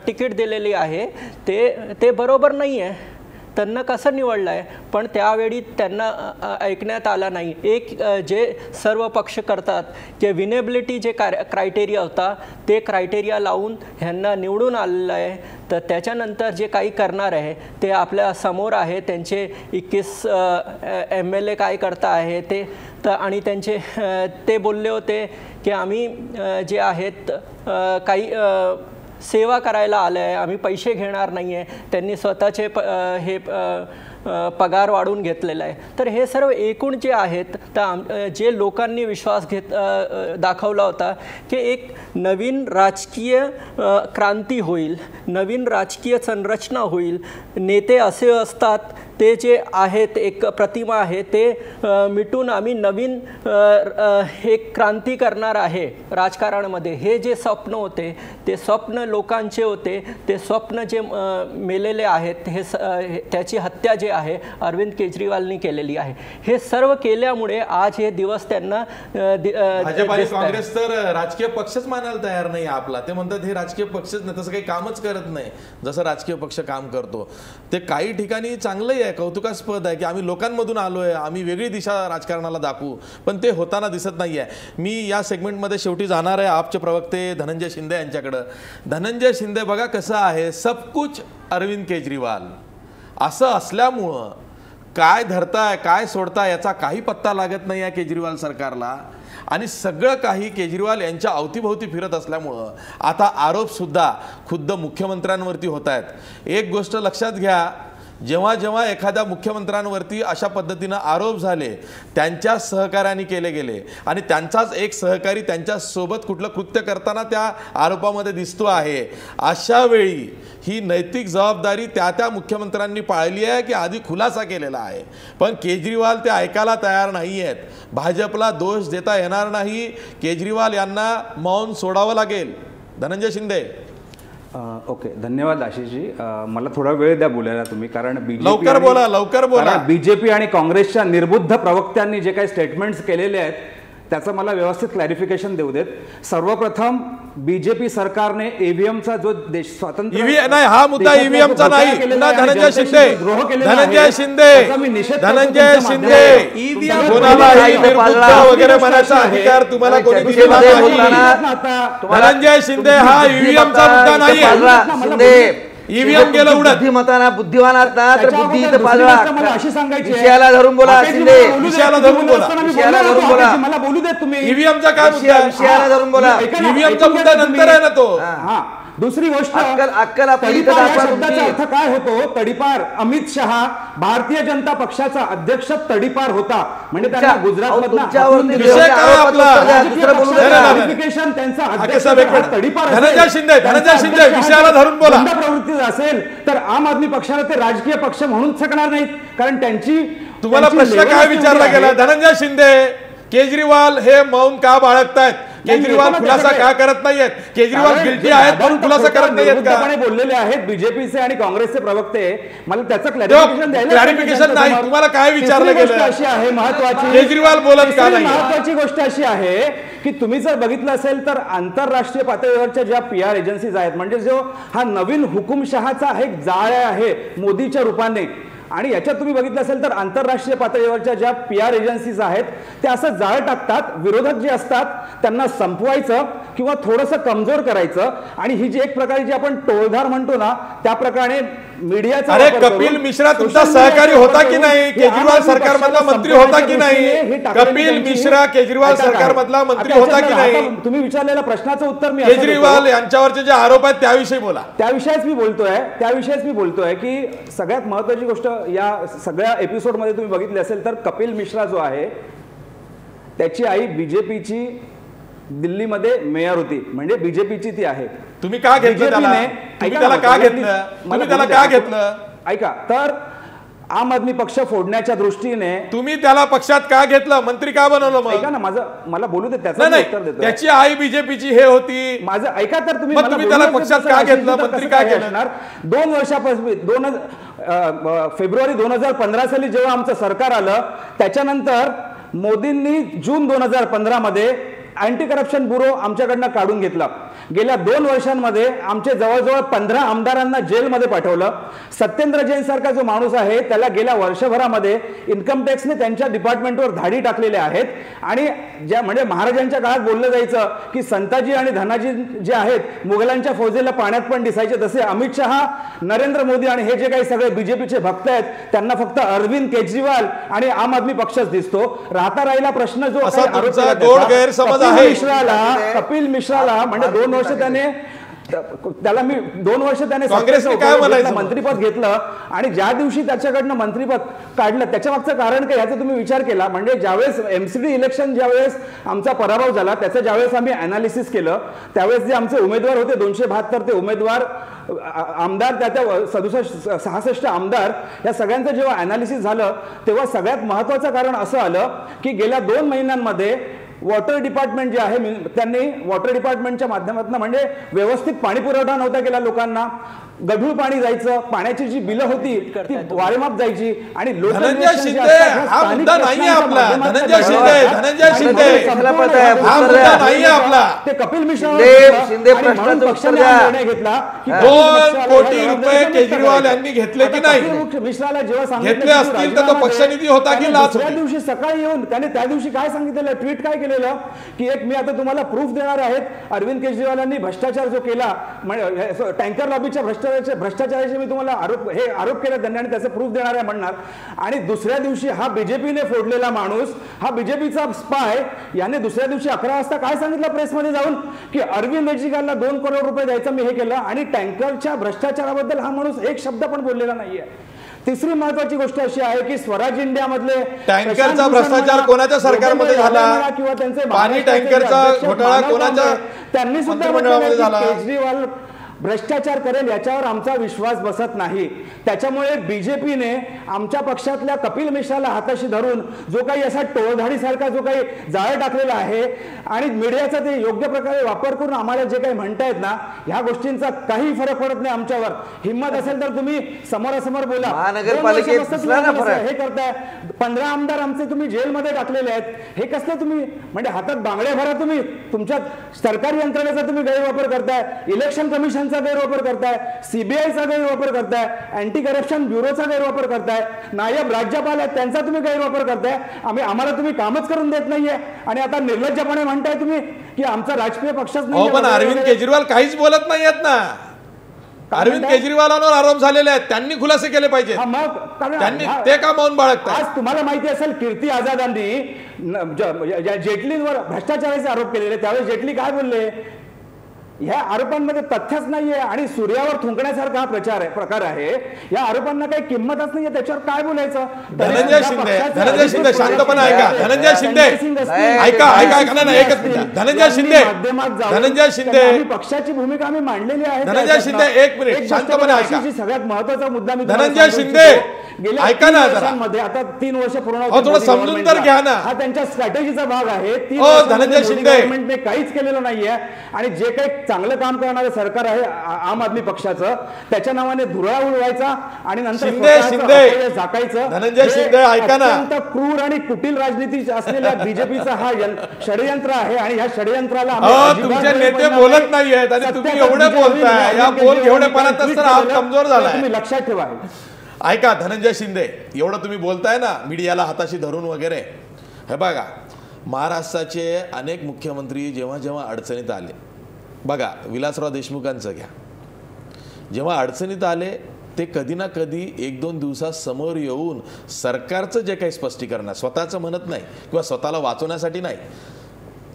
तिकीट दिलेली आहे ते बरोबर नाही आहे, त्यांना कसं निवडलं आहे, पण त्यावेळी त्यांना ऐकण्यात आला नाही. एक जे सर्व पक्ष करतात की विनेबिलिटी जे क्रायटेरिया होता ते क्रायटेरिया लावून ह्यांना निवडून आलेलं आहे, तर त्याच्यानंतर जे काही करणार आहे ते आपल्या समोर आहे. त्यांचे 21 MLA काय करता आहे ते आणि त्यांचे ते बोलले होते की आम्ही जे आहेत काही सेवा करायला आलं आहे, आम्ही पैसे घेणार नाही आहे. त्यांनी स्वतःचे हे पगार वाढवून घेतलेला आहे. तर हे सर्व एकूण जे आहेत तर जे लोकांनी विश्वास दाखवला होता की एक नवीन राजकीय क्रांती होईल, नवीन राजकीय संरचना होईल, नेते असे असतात ते जे आहेत एक प्रतिमा आहे ते मिटून आम्ही नवीन एक क्रांती करणार आहे राजकारणामध्ये, हे जे स्वप्न होते ते स्वप्न लोकांचे होते. ते स्वप्न जे मेलेले आहेत हे त्याची हत्या जे आहे अरविंद केजरीवालनी केलेली आहे. हे सर्व केल्यामुळे आज हे दिवस त्यांना भाजप आणि काँग्रेस तर राजकीय पक्षच मानायला तयार नाही आपला. ते म्हणतात हे राजकीय पक्षच नाही, तसं काही कामच करत नाही जसं राजकीय पक्ष काम करतो. ते काही ठिकाणी चांगलंही आहे, कौतुकास्पद आहे की आम्ही लोकांमधून आलोय, आम्ही वेगळी दिशा राजकारणाला दाखवू, पण ते होताना दिसत नाहीये. मी या सेगमेंटमध्ये शेवटी जाणार आहे आपचे प्रवक्ते धनंजय शिंदे यांच्याकडं. धनंजय शिंदे, बघा कसं आहे, सब कुछ अरविंद केजरीवाल असं असल्यामुळं काय धरताय काय सोडताय याचा काही पत्ता लागत नाही आहे केजरीवाल सरकारला. आणि सगळं काही केजरीवाल यांच्या अवतीभोवती फिरत असल्यामुळं आता आरोपसुद्धा खुद्द मुख्यमंत्र्यांवरती होत आहेत. एक गोष्ट लक्षात घ्या, जेव्हा जेव्हा एखाद्या मुख्यमंत्र्यांवरती अशा पद्धतीनं आरोप झाले त्यांच्या सहकार्याने केले गेले आणि त्यांचाच एक सहकारी त्यांच्यासोबत कुठलं कृत्य करताना त्या आरोपामध्ये दिसतो आहे, अशा वेळी ही नैतिक जबाबदारी त्या मुख्यमंत्र्यांनी पाळली आहे की आधी खुलासा केलेला आहे. पण केजरीवाल ते ऐकायला तयार नाही आहेत. भाजपला दोष देता येणार नाही, केजरीवाल यांना मौन सोडावं लागेल. धनंजय शिंदे. ओके, धन्यवाद आशिषजी. मला थोडा वेळ द्या बोलायला तुम्ही, कारण लवकर बोला. बीजेपी आणि काँग्रेसच्या निर्बुद्ध प्रवक्त्यांनी जे काही स्टेटमेंट्स केलेले आहेत त्याचं मला व्यवस्थित क्लॅरिफिकेशन देऊ देत. सर्वप्रथम बीजेपी सरकारने ईव्हीएमचा जो देश स्वातंत्र्य नाही, हा मुद्दा ईव्हीएमचा नाही. धनंजय शिंदे वगैरे म्हणायचा अधिकार तुम्हाला कोणी दिलेला नाही. धनंजय शिंदे हा ईव्हीएमचा मुद्दा नाही. ईव्हीएम गेलं उडत. बुद्धिमताना बुद्धिवान असतात तर बुद्धी इथं पाळला. अशी सांगायची विषयाला धरून बोला शिंदे, विषयाला धरून बोला. मला बोलू देत तुम्ही. ईव्हीएमचा काय मुद्दा? विषयाला धरून बोला. ईव्हीएमचा मुद्दा नंतर आहे ना तो. दुसरी गोष्ट, अक्कल आपली तडीपार या शब्दाचा अर्थ काय होतो? तडीपार. अमित शहा भारतीय जनता पक्षाचा अध्यक्ष तडीपार होता, म्हणजे त्यांना गुजरातमधून प्रवृत्ती असेल तर आम आदमी पक्षाला ते राजकीय पक्ष म्हणून शकणार नाहीत, कारण त्यांची. तुम्हाला प्रश्न काय विचारला गेला? धनंजय शिंदे, केजरीवाल हे मौन का बाळगतायत? केजरीवाल खुलासा का करत नाहीयेत? केजरीवाल गिल्टी आहेत म्हणून खुलासा करत नाहीयेत का? बोललेले आहेत बीजेपीचे आणि काँग्रेसचे प्रवक्ते. मला त्याचं क्लॅरिफिकेशन नाही. तुम्हाला काय विचारलं गेलं? अशी आहे महत्वाची, केजरीवाल बोलत का नाही? महत्वाची गोष्ट अशी आहे की तुम्ही जर बघितलं असेल तर आंतरराष्ट्रीय पातळीवरच्या ज्या PR एजन्सीज आहेत, म्हणजे जो हा नवीन हुकुमशहाचा एक जाळ आहे मोदीच्या रूपाने, आणि याच्यात तुम्ही बघितलं असेल तर आंतरराष्ट्रीय पातळीवरच्या ज्या PR एजन्सीज आहेत त्या असं जाळ टाकतात, विरोधक जे असतात त्यांना संपवायचं किंवा थोडंसं कमजोर करायचं, आणि ही जी एक प्रकारे जी आपण टोळधार म्हणतो ना त्या प्रकारे मीडियाचा. अरे कपिल मिश्रा तुमचा सहकारी होता की नाही? केजरीवाल सरकारमधला मंत्री होता की नाही? कपिल मिश्रा केजरीवाल सरकारमधला मंत्री होता की नाही? तुम्ही विचारलेल्या प्रश्नाचं उत्तर मी केजरीवाल यांच्यावरचे जे आरोप आहेत त्याविषयी बोला. त्याविषयीच मी बोलतोय की सगळ्यात महत्वाची गोष्ट या सगळ्या एपिसोडमध्ये तुम्ही बघितले असेल तर कपिल मिश्रा जो आहे त्याची आई बीजेपीची दिल्लीमध्ये मेयर होती, म्हणजे बीजेपीची ती आहे. तुम्ही का घेतलं त्याला? ऐका, तर आम आदमी पक्ष फोडण्याच्या दृष्टीने तुम्ही त्याला पक्षात का घेतलं? मंत्री का बनवलं? मग ऐका ना, मला बोलू दे, त्याचं उत्तर देतो. त्याची आई बीजेपीची हे होती. माझं ऐका तर तुम्ही त्याला पक्षात का घेतलं? मंत्री का घेतलं? 2 वर्षापासून फेब्रुवारी 2015 साली जेव्हा आमचं सरकार आलं त्याच्यानंतर मोदींनी जून 2015 मध्ये अँटी करप्शन ब्युरो आमच्याकडनं काढून घेतला. गेल्या 2 वर्षांमध्ये आमचे जवळजवळ 15 आमदारांना जेलमध्ये पाठवलं. सत्येंद्र जैन सारखा जो माणूस आहे त्याला गेल्या वर्षभरामध्ये इन्कम टॅक्सने त्यांच्या डिपार्टमेंटवर धाडी टाकलेल्या आहेत. आणि ज्या म्हणजे महाराजांच्या काळात बोललं जायचं की संताजी आणि धनाजी जे आहेत मुघलांच्या फौजेला पाण्यात पण दिसायचे, तसे अमित शहा, नरेंद्र मोदी आणि हे जे काही सगळे बीजेपीचे भक्त आहेत त्यांना फक्त अरविंद केजरीवाल आणि आम आदमी पक्षच दिसतो. राहिला प्रश्न जो कपिल मिश्राला म्हणजे 2 वर्ष त्याने काँग्रेसने मंत्रीपद घेतलं, आणि ज्या दिवशी त्याच्याकडनं मंत्रीपद काढलं त्याच्या मागचं कारण काय याचा तुम्ही विचार केला? म्हणजे ज्यावेळेस MCD इलेक्शन ज्यावेळेस आमचा पराभव झाला त्याचं ज्यावेळेस आम्ही अनालिसिस केलं त्यावेळेस जे आमचे उमेदवार होते 272 ते उमेदवार आमदार, त्या 67 आमदार, या सगळ्यांचं जेव्हा अनालिसिस झालं तेव्हा सगळ्यात महत्वाचं कारण असं आलं की गेल्या 2 महिन्यांमध्ये वॉटर डिपार्टमेंट जे आहे त्यांनी वॉटर डिपार्टमेंटच्या माध्यमातून म्हणजे व्यवस्थित पाणी पुरवठा नव्हता केला लोकांना. गढूळ पाणी जायचं, पाण्याची जी बिलं होती ती वारेमाप जायची, आणि धनंजय शिंदे हा मुद्दा नाही आपला. धनंजय शिंदे हा मुद्दा नाही आपला. ते कपिल मिश्रा निर्णय घेतला 2 कोटी रुपये केजरीवाल यांनी घेतले की नाही? मिश्राला जेव्हा घेतले असतील तर तो पक्षनिधी होता की लाच? त्या दिवशी सकाळी येऊन त्याने त्या दिवशी काय सांगितलेलं, ट्विट काय केलेलं की मी आता तुम्हाला प्रूफ देणार आहेत, अरविंद केजरीवालांनी भ्रष्टाचार जो केला म्हणजे टँकर लॉबीच्या भ्रष्टाचाराचे मी तुम्हाला आरोप केला त्यांनी, आणि त्याचं प्रूफ देणार आहे म्हणणार. आणि दुसऱ्या दिवशी हा बीजेपीने फोडलेला माणूस, हा बीजेपीचा स्पाय, याने दुसऱ्या दिवशी 11 वाजता काय सांगितलं प्रेसमध्ये जाऊन की अरविंद केजरीवालला 2 करोड रुपये द्यायचं मी हे केलं, आणि टँकरच्या भ्रष्टाचाराबद्दल हा माणूस एक शब्द पण बोललेला नाहीये. तिसरी महत्वाची गोष्ट अशी आहे की स्वराज इंडिया मधले टँकरचा भ्रष्टाचार कोणाच्या सरकारमध्ये झाला किंवा त्यांचे पाणी टँकरचा घोटाळा कोणाच्या त्यांनी सुद्धा केजरीवाल भ्रष्टाचार करेल याच्यावर आमचा विश्वास बसत नाही. त्याच्यामुळे बीजेपीने आमच्या पक्षातल्या कपिल मिश्राला हाताशी धरून जो काही असा टोळधाडीसारखा जो काही जाळ टाकलेला आहे आणि मीडियाचा ते योग्य प्रकारे वापर करून आम्हाला जे काही म्हणतायत ना, ह्या गोष्टींचा काही फरक पडत नाही आमच्यावर. हिंमत असेल तर तुम्ही समोरासमोर बोला. हे करताय 15 आमदार आमचे तुम्ही जेलमध्ये टाकलेले आहेत, हे कसले तुम्ही म्हणजे हातात बांगड्या भरा, तुम्ही तुमच्या सरकारी यंत्रणेचा तुम्ही गैरवापर करताय, इलेक्शन कमिशन गैरवापर करताय, सीबीआयचा गैरवापर करताय, अँटी करप्शन ब्युरोचा गैरवापर करताय, नायब राज्यपाल आहेत त्यांचा तुम्ही गैरवापर करताय. आम्हाला तुम्ही कामच करून देत नाहीये, आणि आता निर्लज्जपणे म्हणताय तुम्ही की आमचा राजकीय पक्षच नाही. पण अरविंद केजरीवाल काहीच बोलत नाहीयेत ना. अरविंद केजरीवालांवर आरोप झालेले आहेत, त्यांनी खुलासे केले पाहिजे. त्यांनी ते का मौन बाळगतात? आज तुम्हाला माहिती असेल कीर्ती आझादांनी जेटलींवर भ्रष्टाचाराचे आरोप केलेले, त्यावेळेस जेटली काय बोलले ह्या आरोपांमध्ये तथ्यच नाहीये आणि सूर्यावर थुंकण्यासारखा हा प्रकार आहे. या आरोपांना काही किंमतच नाहीये, त्याच्यावर काय बोलायचं. धनंजय शिंदे शांतपणे ऐका. धनंजय शिंदे धनंजय शिंदे पक्षाची भूमिका आम्ही मांडलेली आहे. धनंजय शिंदे एक मिनिट शांतपणे ऐका. सगळ्यात महत्वाचा मुद्दा मी धनंजय शिंदे ऐका ना जरा. आता 3 वर्ष पूर्ण थोडं समजून तर घ्या ना. हा त्यांच्या स्ट्रॅटेजीचा भाग आहे. धनंजय शिंदे गव्हर्नमेंटने काहीच केलेलं नाहीये आणि जे काही चांगलं काम करणारं सरकार आहे आम आदमी पक्षाचं, त्याच्या नावाने धुरळा उडवायचा आणि नंतर झाकायचं. धनंजय शिंदे ऐका ना. अत्यंत क्रूर आणि कुटील राजनीती असलेल्या बीजेपीचा हा षडयंत्र आहे आणि ह्या षडयंत्राला तुमचे नेते बोलत नाहीयेत आणि तुम्ही एवढे बोलताय. या बोल घेवढेपणातच तर आप कमजोर झालाय. तुम्ही लक्षात ठेवा. ऐका धनंजय शिंदे, एवढं तुम्ही बोलताय ना मीडियाला हाताशी धरून वगैरे. हे बघा, महाराष्ट्राचे अनेक मुख्यमंत्री जेव्हा जेव्हा अडचणीत आले, बघा विलासराव देशमुखांचं घ्या, जेव्हा अडचणीत आले ते कधी ना कधी 1-2 दिवसात समोर येऊन सरकारचं जे काही स्पष्टीकरण आहे, स्वतःचं म्हणत नाही किंवा स्वतःला वाचवण्यासाठी नाही,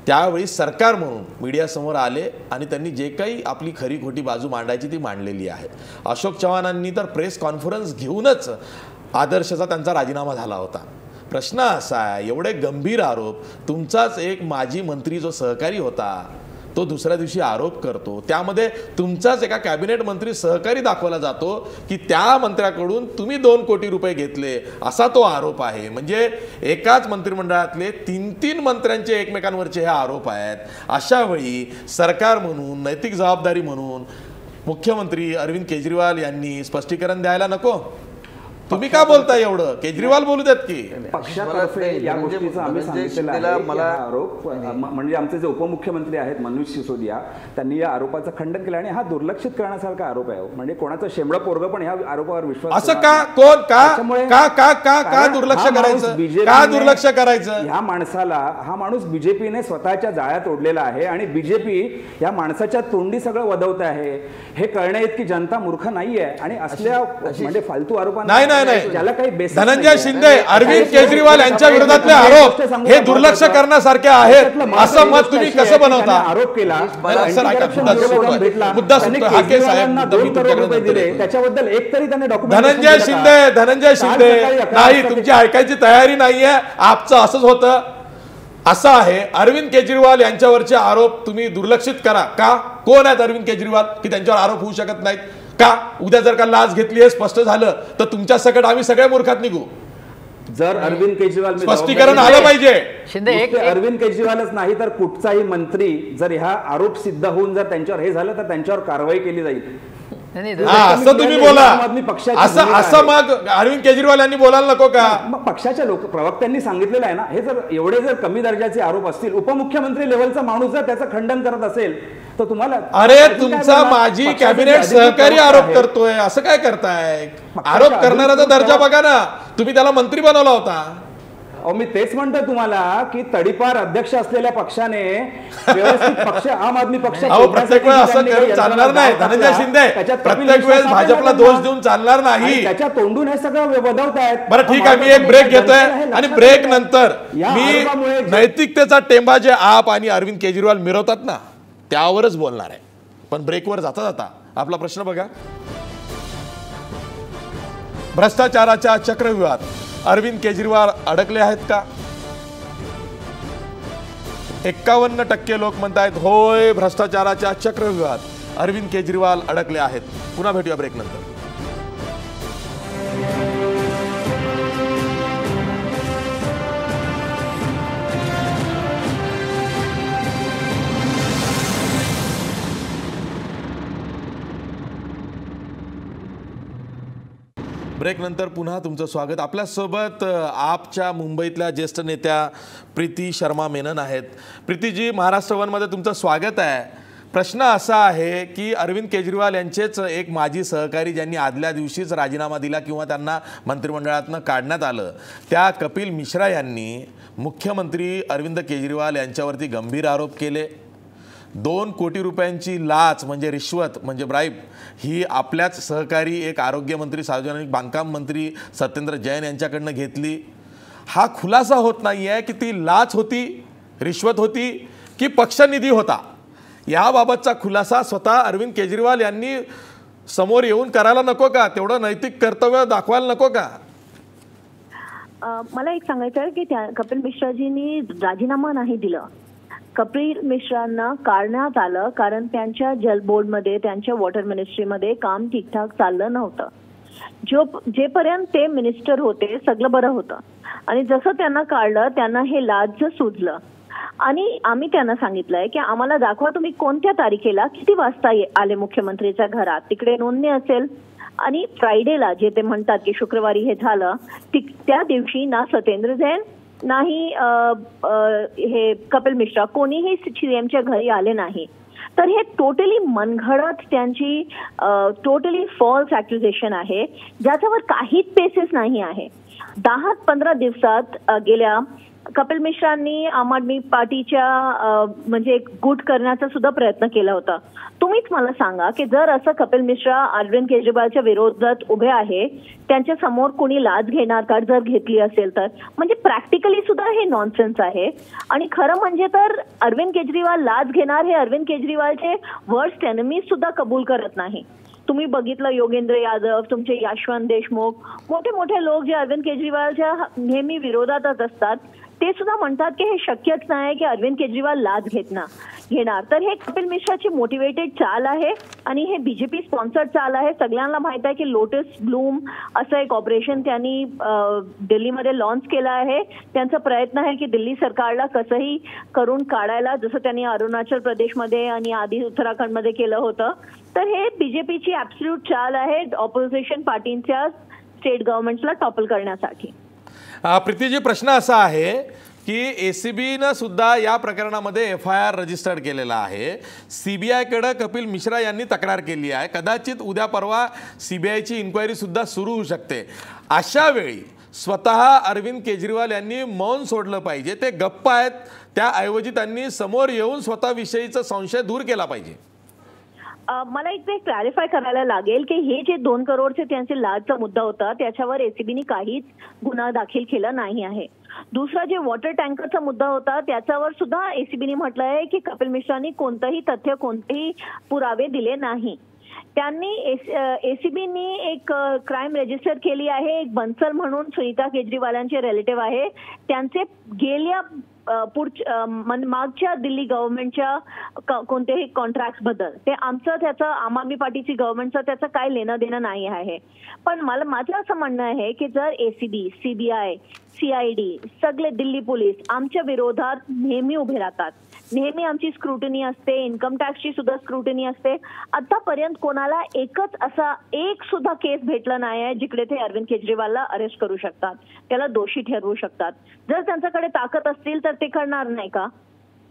त्यावेळी सरकार म्हणून मीडियासमोर आले आणि त्यांनी जे काही आपली खरी खोटी बाजू मांडायची ती मांडलेली आहे. अशोक चव्हाणांनी तर प्रेस कॉन्फरन्स घेऊनच आदर्शचा त्यांचा राजीनामा झाला होता. प्रश्न असा आहे, एवढे गंभीर आरोप तुमचाच एक माजी मंत्री जो सहकारी होता तो दुसऱ्या दिवशी आरोप करतो, त्यामध्ये तुमचाच एका कॅबिनेट मंत्री सहकारी दाखवला जातो की त्या मंत्र्याकडून तुम्ही 2 कोटी रुपये घेतले असा तो आरोप आहे. म्हणजे एकाच मंत्रिमंडळातले 3-3 मंत्र्यांचे एकमेकांवरचे हे आरोप आहेत. अशा वेळी सरकार म्हणून, नैतिक जबाबदारी म्हणून मुख्यमंत्री अरविंद केजरीवाल यांनी स्पष्टीकरण द्यायला नको? तुम्ही का बोलताय एवढं? केजरीवाल बोलू देत की. पक्षातर्फे या गोष्टीचा आम्ही सांगितलेलं आहे. आरोप म्हणजे आमचे जे उपमुख्यमंत्री आहेत मनोज सिसोदिया, त्यांनी या आरोपाचं खंडन केलं आणि हा दुर्लक्षित करण्यासारखा आरोप आहे. म्हणजे कोणाचं शेंबडं पोरगं पण ह्या आरोपावर विश्वास असं का? कोण का दुर्लक्ष करायचं? का दुर्लक्ष करायचं? ह्या माणसाला, हा माणूस बीजेपीने स्वतःच्या जाळ्यात ओढलेला आहे आणि बीजेपी या माणसाच्या तोंडी सगळं वदवत आहे. हे कळण्या इतकी जनता मूर्ख नाहीये आणि असल्या म्हणजे फालतू आरोपांना धनंजय शिंदे, अरविंद केजरीवाल यांच्या विरोधातले आरोप हे दुर्लक्ष करण्यासारखे आहेत असं मत तुम्ही कसं बनवता? आरोप केला, मुद्दा सुटतो. हाके साहेब, त्याच्याबद्दल एक तरी त्यांनी डॉक्युमेंट. धनंजय शिंदे नाही, तुमची ऐकायची तयारी नाहीये. आपचं असंच होतं. असं आहे, अरविंद केजरीवाल यांच्यावरचे आरोप तुम्ही दुर्लक्षित करा का? कोण आहेत अरविंद केजरीवाल की त्यांच्यावर आरोप होऊ शकत नाहीत का? उद्या जर का लाच घेतली हे स्पष्ट झालं तर तुमच्या सकट आम्ही सगळ्या मूर्खात निघू. जर अरविंद केजरीवाल स्पष्टीकरण आलं पाहिजे. अरविंद केजरीवालच नाही तर कुठचाही मंत्री जर ह्या आरोप सिद्ध होऊन जर त्यांच्यावर हे झालं तर त्यांच्यावर कारवाई केली जाईल. असं तुम्ही बोला. असं मग अरविंद केजरीवाल यांनी बोलायला नको का? मग पक्षाच्या प्रवक्त्यांनी सांगितलेलं आहे ना, हे जर एवढे जर कमी दर्जाचे आरोप असतील, उपमुख्यमंत्री लेवलचा माणूस जर त्याचं खंडन करत असेल तर तुम्हाला, अरे तुमचा माजी कॅबिनेट सहकारी आरोप करतोय असं काय करताय? आरोप करणाराचा दर्जा बघा ना, तुम्ही त्याला मंत्री बनवला होता. मी तेच म्हणतो तुम्हाला की तडीपार अध्यक्ष असलेल्या पक्षाने व्यवस्थित पक्ष आम आदमी पक्ष प्रत्येक वेळ असं चालणार नाही. धनंजय शिंदे, प्रत्येक वेळेस भाजपला दोष देऊन चालणार नाही. त्याच्या तोंडून हे सगळं वदवतायत. बरं ठीक आहे, मी एक ब्रेक घेतोय आणि ब्रेक नंतर मी नैतिकतेचा टेंबा जे आप आणि अरविंद केजरीवाल मिरवतात ना त्यावरच बोलणार आहे. पण ब्रेकवर जाता जाता आपला प्रश्न बघा. भ्रष्टाचाराच्या चक्रव्यूहात अरविंद केजरीवाल अडकले आहेत का? 51% लोक म्हणतायत होय, भ्रष्टाचाराच्या चक्रव्यूहात अरविंद केजरीवाल अडकले आहेत. पुन्हा भेटूया ब्रेक नंतर. ब्रेक नंतर पुन्हा तुमचं स्वागत. आपल्यासोबत आपच्या मुंबईतल्या ज्येष्ठ नेत्या प्रीती शर्मा मेनन आहेत. प्रीतीजी, महाराष्ट्र वनमध्ये तुमचं स्वागत आहे. प्रश्न असा आहे की अरविंद केजरीवाल यांचेच एक माजी सहकारी ज्यांनी आदल्या दिवशीच राजीनामा दिला किंवा त्यांना मंत्रिमंडळातनं काढण्यात आलं, त्या कपिल मिश्रा यांनी मुख्यमंत्री अरविंद केजरीवाल यांच्यावरती गंभीर आरोप केले. 2 कोटी रुपयांची लाच म्हणजे रिश्वत म्हणजे ब्राईब ही आपल्याच सहकारी एक आरोग्यमंत्री, सार्वजनिक बांधकाम मंत्री सत्येंद्र जैन यांच्याकडनं घेतली. हा खुलासा होत नाही आहे की ती लाच होती, रिश्वत होती की पक्षनिधी होता. याबाबतचा खुलासा स्वतः अरविंद केजरीवाल यांनी समोर येऊन करायला नको का? तेवढं नैतिक कर्तव्य दाखवायला नको का? मला एक सांगायचं आहे की कपिल मिश्राजींनी राजीनामा नाही दिला. कपिल मिश्रांना काढण्यात आलं कारण त्यांच्या जल बोर्डमध्ये, त्यांच्या वॉटर मिनिस्ट्रीमध्ये काम ठीकठाक चाललं नव्हतं. जेपर्यंत ते मिनिस्टर होते सगळं बरं होतं आणि जसं त्यांना काढलं त्यांना हे लाज सुचलं आणि आम्ही त्यांना सांगितलंय की आम्हाला दाखवा तुम्ही कोणत्या तारखेला किती वाजता आले मुख्यमंत्रीच्या घरात, तिकडे नोंदणी असेल. आणि फ्रायडेला जे ते म्हणतात की शुक्रवारी हे झालं, त्या दिवशी ना सत्येंद्र जैन नाही हे कपिल मिश्रा कोणीही सीएमच्या घरी आले नाही. तर हे टोटली मनगढत त्यांची टोटली फॉल्स ॲक्युजेशन आहे ज्याच्यावर काहीच बेसिस नाही आहे. 10-15 दिवसात गेल्या कपिल मिश्रांनी आम आदमी पार्टीच्या म्हणजे गुट करण्याचा सुद्धा प्रयत्न केला होता. तुम्हीच मला सांगा की जर असं कपिल मिश्रा अरविंद केजरीवालच्या विरोधात उभे आहे, त्यांच्या समोर कोणी लाच घेणार का जर घेतली असेल तर? म्हणजे प्रॅक्टिकली सुद्धा हे नॉनसेन्स आहे. आणि खरं म्हणजे तर अरविंद केजरीवाल लाच घेणार हे अरविंद केजरीवालचे वर्स्ट एनिमी सुद्धा कबूल करत नाही. तुम्ही बघितलं योगेंद्र यादव, तुमचे यशवंत देशमुख, मोठे मोठे लोक जे अरविंद केजरीवालच्या नेहमी विरोधातच असतात, ते सुद्धा म्हणतात की हे शक्यच नाही की अरविंद केजरीवाल लाच घेणार. तर हे कपिल मिश्राची मोटिवेटेड चाल आहे आणि हे बीजेपी स्पॉन्सर्ड चाल आहे. सगळ्यांना माहित आहे की लोटस ब्लूम असं एक ऑपरेशन त्यांनी दिल्लीमध्ये लॉन्च केलं आहे. त्यांचा प्रयत्न आहे की दिल्ली सरकारला कसंही करून काढायला, जसं त्यांनी अरुणाचल प्रदेशमध्ये आणि आधी उत्तराखंडमध्ये केलं होतं. तर हे बीजेपीची ॲब्सल्यूट चाल आहे ऑपोजिशन पार्टींच्या स्टेट गव्हर्नमेंट्सला टॉपल करण्यासाठी. प्रीतीजी, प्रश्न असा आहे की एसीबीनं सुद्धा या प्रकरणामध्ये FIR रजिस्टर्ड केलेला आहे. CBIकडे कपिल मिश्रा यांनी तक्रार केली आहे. कदाचित उद्या परवा CBIची इन्क्वायरी सुद्धा सुरू होऊ शकते. अशा वेळी स्वतः अरविंद केजरीवाल यांनी मौन सोडलं पाहिजे. ते गप्प आहेत, त्याऐवजी त्यांनी समोर येऊन स्वतःविषयीचा संशय दूर केला पाहिजे. मला एक क्लॅरिफाय करायला लागेल की हे जे 2 करोडचे त्यांचे लाचचा मुद्दा होता त्याच्यावर एसीबीने काहीच गुन्हा दाखल केला नाही आहे. दुसरा जे वॉटर टँकरचा मुद्दा होता त्याच्यावर सुद्धा एसीबीने म्हटलं आहे की कपिल मिश्रांनी कोणतंही तथ्य, कोणतेही पुरावे दिले नाही. त्यांनी एसीबीनी एक क्राईम रजिस्टर केली आहे. एक बन्सल म्हणून सुनीता केजरीवालांचे रिलेटिव्ह आहे, त्यांचे गेल्या मागच्या दिल्ली गव्हर्नमेंटच्या कोणत्याही कॉन्ट्रॅक्ट बद्दल ते त्याचं आम आदमी पार्टीची गव्हर्नमेंटचं त्याचं काय लेणं देणं नाही आहे. पण माझं असं म्हणणं आहे की जर एसीबी, CBI, CID सगळे दिल्ली पोलीस आमच्या विरोधात नेहमी उभे राहतात, नेहमी आमची स्क्रुटनी असते, इन्कम टॅक्सची सुद्धा स्क्रुटनी असते. आतापर्यंत कोणाला एकच असा एक सुद्धा केस भेटला नाही आहे जिकडे ते अरविंद केजरीवालला अरेस्ट करू शकतात, त्याला दोषी ठरवू शकतात. जर त्यांच्याकडे ताकद असतील तर ते करणार नाही का?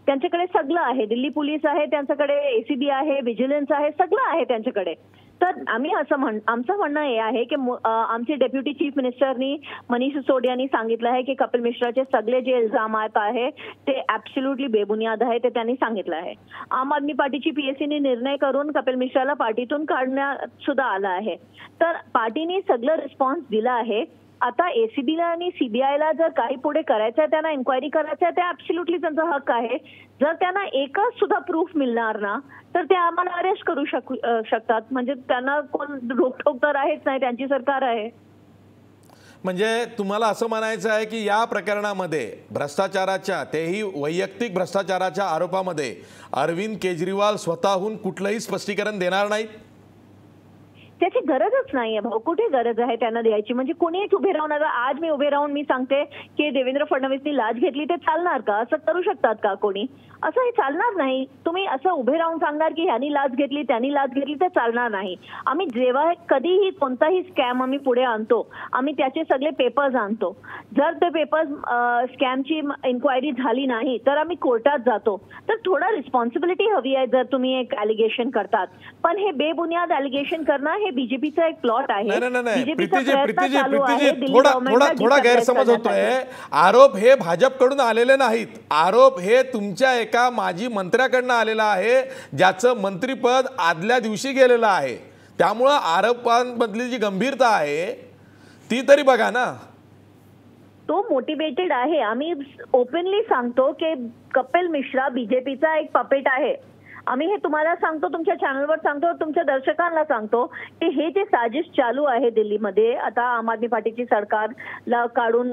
त्यांच्याकडे सगळं आहे, दिल्ली पोलीस आहे, त्यांच्याकडे एसीबी आहे, व्हिजिलन्स आहे, सगळं आहे त्यांच्याकडे. तर आम्ही आमचं म्हणणं हे आहे की आमचे डेप्युटी चीफ मिनिस्टरनी मनीष सिसोडियानी सांगितलं आहे की कपिल मिश्राचे सगळे जे इल्जामात आहे ते ॲब्सोल्युटली बेबुनियाद आहे, ते त्यांनी सांगितलं आहे. आम आदमी पार्टीची PSCने निर्णय करून कपिल मिश्राला पार्टीतून काढण्यात सुद्धा आला आहे. तर पार्टीने सगळं रिस्पॉन्स दिला आहे. आता एसीबीला आणि CBIला जर काही पुढे करायचं आहे, त्यांना इन्क्वायरी करायचं आहे, ते ॲब्सोल्युटली त्यांचा हक्क आहे. जर त्यांना एकच सुद्धा प्रूफ मिळणार ना तर ते आम्हाला अरेस्ट करू शकतात. म्हणजे त्यांना कोण रोकटोक तर आहेच नाही, त्यांची सरकार आहे. म्हणजे तुम्हाला असं म्हणायचं आहे की या प्रकरणामध्ये भ्रष्टाचाराच्या, तेही वैयक्तिक भ्रष्टाचाराच्या आरोपामध्ये अरविंद केजरीवाल स्वतःहून कुठलंही स्पष्टीकरण देणार नाहीत? त्याची गरजच नाहीये भाऊ. कुठे गरज आहे त्यांना द्यायची? म्हणजे कोणीच उभे राहणार. आज मी उभे राहून मी सांगते की देवेंद्र फडणवीसनी लाच घेतली, ते चालणार का? असं करू शकतात का कोणी? असं हे चालणार नाही. तुम्ही असं उभे राहून सांगणार की ह्यांनी लाच घेतली, त्यांनी लाच घेतली, ते चालणार नाही. आम्ही जेव्हा कधीही कोणताही स्कॅम आम्ही पुढे आणतो, आम्ही त्याचे सगळे पेपर्स आणतो. जर ते पेपर्स स्कॅमची इन्क्वायरी झाली नाही तर आम्ही कोर्टात जातो. तर थोडा रिस्पॉन्सिबिलिटी हवी आहे जर तुम्ही एक ॲलिगेशन करतात. पण हे बेबुनियाद ॲलिगेशन करणं हे बीजेपीचा एक प्लॉट आहे. थोडा गैरसमज होतोय. आरोप हे भाजपकडून आलेले नाहीत. आरोप हे तुमच्या एका माजी मंत्र्याकडनं आलेला आहे, ज्याचं मंत्रीपद आदल्या दिवशी गेलेलं आहे. त्यामुळं आरोपांमधली जी गंभीरता आहे ती तरी बघा ना. तो मोटिवेटेड आहे. आम्ही ओपनली सांगतो की कपिल मिश्रा बीजेपीचा एक पपेट आहे आम्ही हे तुम्हाला सांगतो, तुमच्या चॅनलवर सांगतो, तुमच्या दर्शकांना सांगतो की हे जे साजिश चालू आहे दिल्लीमध्ये, आता आम आदमी पार्टी सरकारला काढून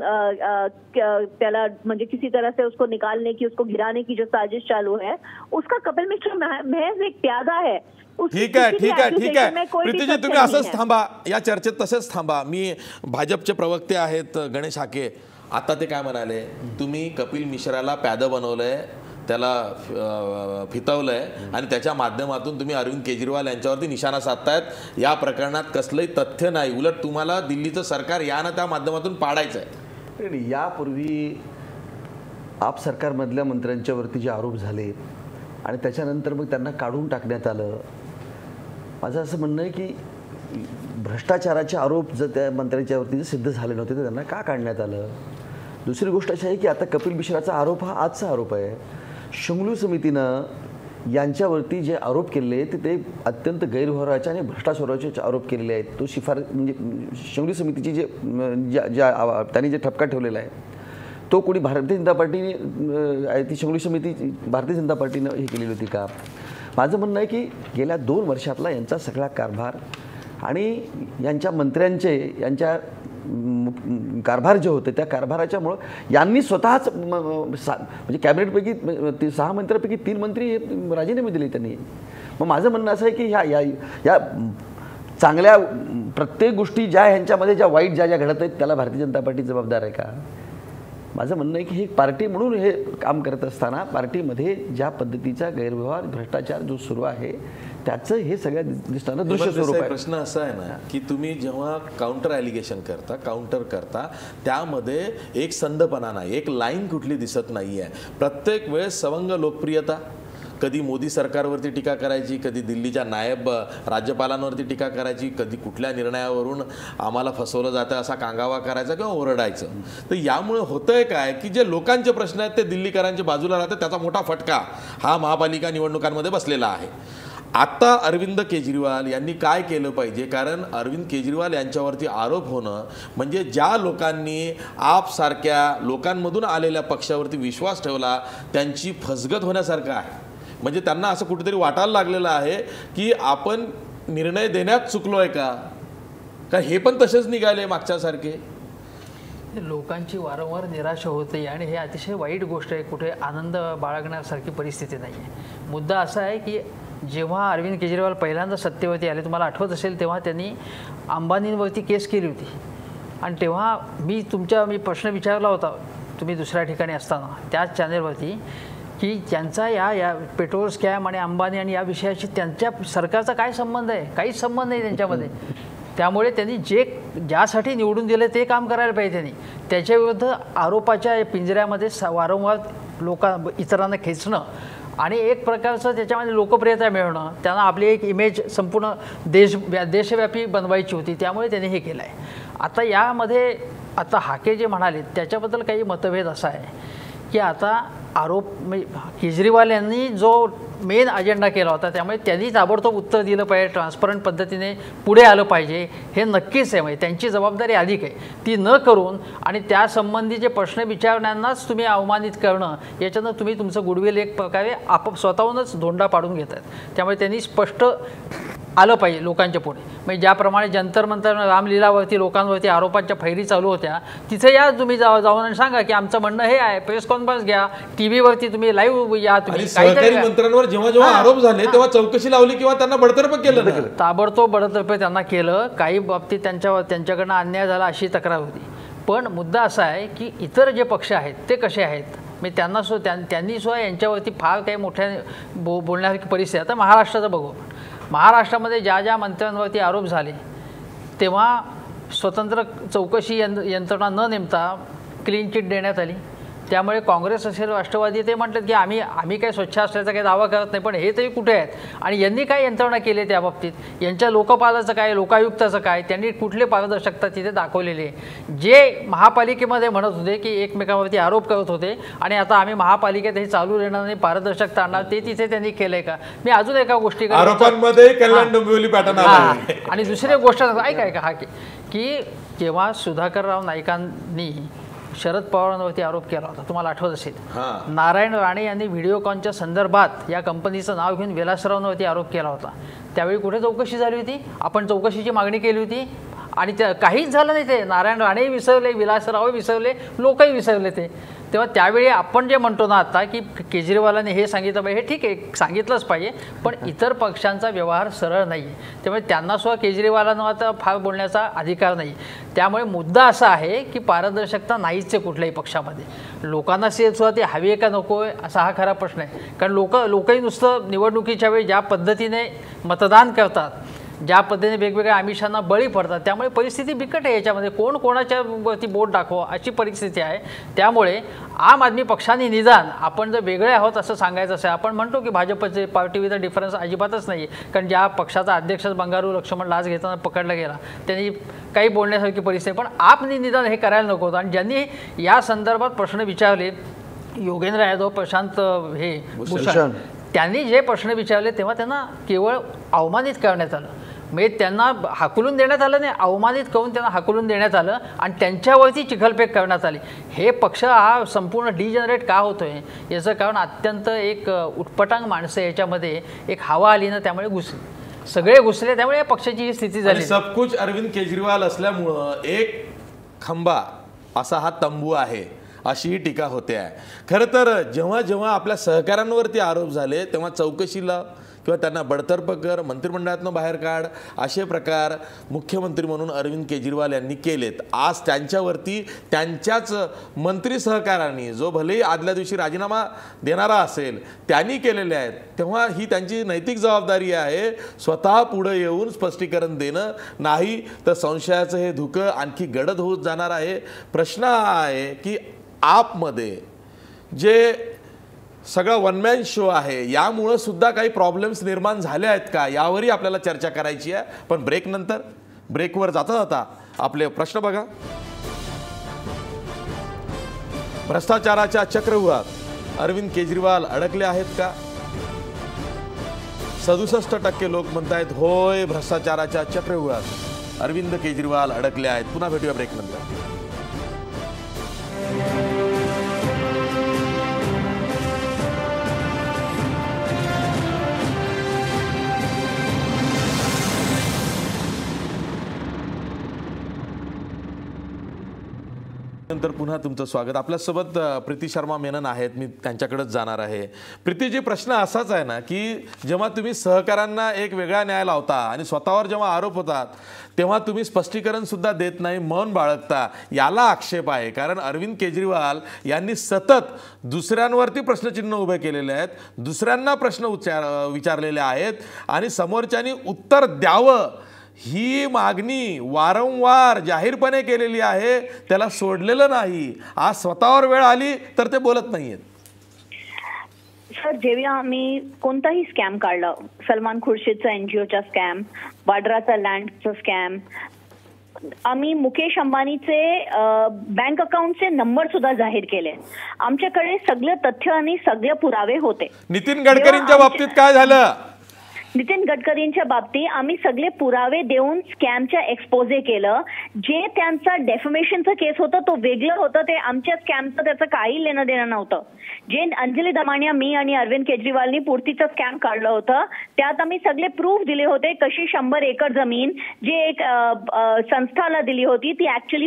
त्याला म्हणजे किसी तरह से उसको निकालने की, उसको गिराने की जो साजिश चालू है, उसका कपिल मिश्रा महज एक प्यादा है। ठीक आहे ठीक आहे ठीक आहे प्रीतीजी, तुम्ही असंच थांबा, या चर्चेत तसेच थांबा। मी भाजपचे प्रवक्ते आहेत गणेश हाके, आता ते काय म्हणाले, तुम्ही कपिल मिश्राला प्यादं बनवलंय, त्याला फितवलंय आणि त्याच्या माध्यमातून तुम्ही अरविंद केजरीवाल यांच्यावरती निशाणा साधतायत। या प्रकरणात कसलंही तथ्य नाही, उलट तुम्हाला दिल्लीचं सरकार या ना त्या माध्यमातून पाडायचं आहे। यापूर्वी आप सरकारमधल्या मंत्र्यांच्यावरती जे आरोप झाले आणि त्याच्यानंतर मग त्यांना काढून टाकण्यात आलं, माझं असं म्हणणं आहे की भ्रष्टाचाराचे आरोप जर त्या मंत्र्यांच्यावरती जर सिद्ध झाले नव्हते तर त्यांना का काढण्यात आलं। दुसरी गोष्ट अशी आहे की आता कपिल मिश्राचा आरोप हा आजचा आरोप आहे। शंगलू समितीनं यांच्यावरती जे आरोप केले ते अत्यंत गैरव्यवहाराचे आणि भ्रष्टाचाराचे आरोप केलेले आहेत। तो म्हणजे शंगलू समितीची त्यांनी जे ठपका ठेवलेला आहे तो कोणी भारतीय जनता पार्टीने, ती शंगलू समिती भारतीय जनता पार्टीनं हे केलेली होती का? माझं म्हणणं आहे की गेल्या 2 वर्षातला यांचा सगळा कारभार आणि यांच्या मंत्र्यांचे यांच्या कारभार जे होते त्या कारभाराच्यामुळं यांनी स्वतःच म्हणजे कॅबिनेटपैकी 6 मंत्र्यांपैकी 3 मंत्री हे राजीनामे दिले त्यांनी। मग माझं म्हणणं असं आहे की या चांगल्या प्रत्येक गोष्टी ज्या ह्यांच्यामध्ये ज्या वाईट ज्या घडत आहेत त्याला भारतीय जनता पार्टी जबाबदार आहे का? माझं म्हणणं आहे की ही पार्टी म्हणून हे काम करत असताना पार्टीमध्ये ज्या पद्धतीचा गैरव्यवहार भ्रष्टाचार जो सुरू आहे त्याचं हे सगळ्या दृष्टीनं दृश्य स्वरूप आहे। प्रश्न असा आहे ना की तुम्ही जेव्हा काउंटर ॲलिगेशन करता, काउंटर करता, त्यामध्ये एक संधपणा नाही, एक लाईन कुठली दिसत नाही आहे। प्रत्येक वेळेस सवंग लोकप्रियता, कधी मोदी सरकारवरती टीका करायची, कधी दिल्लीच्या नायब राज्यपालांवरती टीका करायची, कधी कुठल्या निर्णयावरून आम्हाला फसवलं जातं असा कांगावा करायचा किंवा ओरडायचं। तर यामुळे होतंय काय की जे लोकांचे प्रश्न आहेत ते दिल्लीकरांच्या बाजूला राहतात, त्याचा मोठा फटका हा महापालिका निवडणुकांमध्ये बसलेला आहे। आता अरविंद केजरीवाल यांनी काय केलं पाहिजे, कारण अरविंद केजरीवाल यांच्यावरती आरोप होणं म्हणजे ज्या लोकांनी आपसारख्या लोकांमधून आलेल्या पक्षावरती विश्वास ठेवला त्यांची फसगत होण्यासारखं आहे। म्हणजे त्यांना असं कुठेतरी वाटायला लागलेलं आहे की आपण निर्णय देण्यात चुकलोय का हे पण तसेच निघाले मागच्यासारखे। लोकांची वारंवार निराशा होते आणि हे अतिशय वाईट गोष्ट आहे, कुठे आनंद बाळगण्यासारखी परिस्थिती नाही आहे। मुद्दा असा आहे की जेव्हा अरविंद केजरीवाल पहिल्यांदा सत्तेवरती आले, तुम्हाला आठवत असेल तेव्हा त्यांनी अंबानींवरती केस केली होती आणि तेव्हा मी प्रश्न विचारला होता तुम्ही दुसऱ्या ठिकाणी असताना त्याच चॅनेलवरती की त्यांचा या पेट्रोल स्कॅम आणि अंबानी आणि या विषयाशी त्यांच्या सरकारचा काय संबंध आहे? काहीच संबंध नाही त्यांच्यामध्ये। त्यामुळे त्यांनी ज्यासाठी निवडून दिले ते काम करायला पाहिजे। त्यांनी त्याच्याविरुद्ध आरोपाच्या पिंजऱ्यामध्ये वारंवार इतरांना खेचणं आणि एक प्रकारचं त्याच्यामध्ये लोकप्रियता मिळवणं, त्यांना आपली एक इमेज संपूर्ण देशव्यापी बनवायची होती, त्यामुळे त्यांनी हे केलं आहे। आता यामध्ये आता हाके जे म्हणाले त्याच्याबद्दल काही मतभेद असा आहे की आता आरोप केजरीवाल यांनी जो मेन अजेंडा केला होता त्यामुळे त्यांनी ताबडतोब उत्तर दिलं पाहिजे, ट्रान्सपरंट पद्धतीने पुढे आलं पाहिजे, हे नक्कीच आहे। म्हणजे त्यांची जबाबदारी अधिक आहे, ती न करून आणि त्यासंबंधी प्रश्न विचारण्यांनाच तुम्ही अवमानित करणं, याच्यानं तुम्ही तुमचं गुडविल एक प्रकारे स्वतःहूनच धोंडा पाडून घेत आहेत। त्यामुळे त्यांनी स्पष्ट आलं पाहिजे लोकांच्या पुढे। म्हणजे ज्याप्रमाणे जंतर मंतर रामलीलावरती लोकांवरती आरोपांच्या फैरी चालू होत्या, तिथे या तुम्ही जाऊन आणि सांगा की आमचं म्हणणं हे आहे, प्रेस कॉन्फरन्स घ्या, टीव्हीवरती तुम्ही लाईव्ह या, तुम्ही सरकारी मंत्र्यांवर जेव्हा आरोप झाले तेव्हा चौकशी लावली किंवा त्यांना बडतर्फ केलं, ताबडतोब बडतर्फ त्यांना केलं। काही बाबतीत त्यांच्याकडनं अन्याय झाला अशी तक्रार होती। पण मुद्दा असा आहे की इतर जे पक्ष आहेत ते कसे आहेत, म्हणजे त्यांनी सुद्धा यांच्यावरती फार काही मोठ्या बोलण्यासारखी परिस्थिती। आता महाराष्ट्राचं बघू, महाराष्ट्रामध्ये ज्या मंत्र्यांवरती आरोप झाले तेव्हा स्वतंत्र चौकशी यंत्रणा न नेमता क्लीन चिट देण्यात आली। त्यामुळे काँग्रेस असेल राष्ट्रवादी ते म्हणतात की आम्ही काय स्वच्छ असल्याचा काही दावा करत नाही, पण हे तरी कुठे आहेत आणि यांनी काय यंत्रणा केली त्या बाबतीत, यांच्या लोकपालाचं काय, लोकायुक्ताचं काय, त्यांनी कुठले पारदर्शकता तिथे दाखवलेली आहे। जे महापालिकेमध्ये म्हणत होते की एकमेकांवरती आरोप करत होते आणि आता आम्ही महापालिकेत हे चालू राहणार नाही, पारदर्शकता आणणार, ते तिथे त्यांनी केलंय का? मी अजून एका गोष्टीकडे आणि दुसरी गोष्ट ऐका हा की जेव्हा सुधाकरराव नाईकांनी शरद पवारांवरती आरोप केला होता, तुम्हाला आठवत असेल. नारायण राणे यांनी व्हिडिओकॉनच्या संदर्भात या कंपनीचं नाव घेऊन विलासरावांवरती आरोप केला होता. त्यावेळी कुठे चौकशी झाली होती? आपण चौकशीची मागणी केली होती आणि त्या काहीच झालं नाही. ते नारायण राणेही विसरले, विलासराव विसरले, लोकही विसरले. तेव्हा त्यावेळी आपण जे म्हणतो ना आता की केजरीवालांनी हे सांगितलं पाहिजे, हे ठीक आहे, सांगितलंच पाहिजे, पण इतर पक्षांचा व्यवहार सरळ नाही आहे. त्यामुळे त्यांना सुद्धा केजरीवालांना आता फार बोलण्याचा अधिकार नाही. त्यामुळे मुद्दा असा आहे की पारदर्शकता नाहीच आहे कुठल्याही पक्षामध्ये. लोकांना सुद्धा ती हवी आहे का नको आहे असा हा खरा प्रश्न आहे. कारण लोकही नुसतं निवडणुकीच्या वेळी ज्या पद्धतीने मतदान करतात, ज्या पद्धतीने वेगवेगळ्या आमिषांना बळी पडतात, त्यामुळे परिस्थिती बिकट आहे. याच्यामध्ये कोण कोणाच्या वरती बोट दाखवा अशी परिस्थिती आहे. त्यामुळे आम आदमी पक्षाने निदान आपण जर वेगळे आहोत असं सांगायचं असेल, आपण म्हणतो की भाजपचे पार्टी विथ डिफरन्स अजिबातच नाही आहे. कारण ज्या पक्षाचा अध्यक्ष बंगारू लक्ष्मण लाच घेताना पकडला गेला, त्यांनी काही बोलण्यासारखी परिस्थिती, पण आपने निदान हे करायला नको होतं. आणि ज्यांनी या संदर्भात प्रश्न विचारले, योगेंद्र यादव, प्रशांत भूषण, त्यांनी जे प्रश्न विचारले तेव्हा त्यांना केवळ अवमानित करण्यात आलं. म्हणजे त्यांना हाकलून देण्यात आलं नाही, अवमानित करून त्यांना हाकलून देण्यात आलं आणि त्यांच्यावरती चिखलफेक करण्यात आली. हे पक्ष हा संपूर्ण डिजनरेट का होतोय याचं कारण अत्यंत एक उटपटांग माणसं याच्यामध्ये एक हवा आली ना, त्यामुळे सगळे घुसले, त्यामुळे या पक्षाची ही स्थिती झाली. सब कुछ अरविंद केजरीवाल असल्यामुळं एक खंबा असा हा तंबू आहे अशीही टीका होते आहे. खरं तर जेव्हा जेव्हा आपल्या सहकाऱ्यांवरती आरोप झाले तेव्हा चौकशीला किंवा त्यांना बडतर्फ कर, मंत्रिमंडळातून बाहेर काढ असे प्रकार मुख्यमंत्री म्हणून अरविंद केजरीवाल यांनी केलेत. आज त्यांच्यावरती त्यांच्याच मंत्री सहकाऱ्यांनी, जो भलेही आदल्या दिवशी राजीनामा देणारा असेल, त्यांनी केलेले आहेत. तेव्हा ही त्यांची नैतिक जबाबदारी आहे स्वतः पुढे येऊन स्पष्टीकरण देणं, नाही तर संशयाचं हे धुकं आणखी गडद होत जाणार आहे. प्रश्न हा आहे की आपमध्ये जे सगळं वन मॅन शो आहे यामुळं सुद्धा काही प्रॉब्लेम्स निर्माण झाले आहेत का, यावरही आपल्याला चर्चा करायची आहे. पण ब्रेकनंतर, ब्रेकवर जाता जाता आपले प्रश्न बघा. भ्रष्टाचाराच्या चक्रव्यूहात अरविंद केजरीवाल अडकले आहेत का? 67% लोक म्हणतायत होय, भ्रष्टाचाराच्या चक्रव्यूहात अरविंद केजरीवाल अडकले आहेत. पुन्हा भेटूया ब्रेकनंतर. नंतर पुन्हा तुमचं स्वागत. आपल्यासोबत प्रीती शर्मा मेनन आहेत, मी त्यांच्याकडेच जाणार आहे. प्रीतीजी, प्रश्न असाच आहे ना की जेव्हा तुम्ही सहकाऱ्यांना एक वेगळा न्याय लावता आणि स्वतःवर जेव्हा आरोप होतात तेव्हा तुम्ही स्पष्टीकरण सुद्धा देत नाही, मौन बाळगता, याला आक्षेप आहे. कारण अरविंद केजरीवाल यांनी सतत दुसऱ्यांवरती प्रश्नचिन्ह उभे केलेले आहेत, दुसऱ्यांना प्रश्न विचारलेले आहेत आणि समोरच्यांनी उत्तर द्यावं ही मागणी वारंवार जाहीरपणे केलेली आहे, त्याला सोडलेलं नाही. आज स्वतःवर वेळ आली तर ते बोलत नाहीयेत. सर, जेव्हा आम्ही कोणताही स्कॅम काढला, सलमान खुर्शीदचा एनजीओचा स्कॅम, वाड्राचा लँडचा स्कॅम, आम्ही मुकेश अंबानीचे बँक अकाउंटचे नंबर सुद्धा जाहीर केले. आमच्याकडे सगळे तथ्य आणि सगळे पुरावे होते. नितीन गडकरींच्या बाबतीत काय झालं? नितीन गडकरींच्या बाबतीत आम्ही सगळे पुरावे देऊन स्कॅमच्या एक्सपोजे केलं. जे त्यांचा डेफमेशनचं केस होतं तो वेगळं होतं, ते आमच्या स्कॅमचं त्याचं काही लेणं देणं नव्हतं. जे अंजली दमानिया, मी आणि अरविंद केजरीवालनी पूर्तीचं स्कॅम काढलं होतं त्यात आम्ही सगळे प्रूफ दिले होते. कशी 100 एकर जमीन जे एक संस्थाला दिली होती ती ऍक्च्युली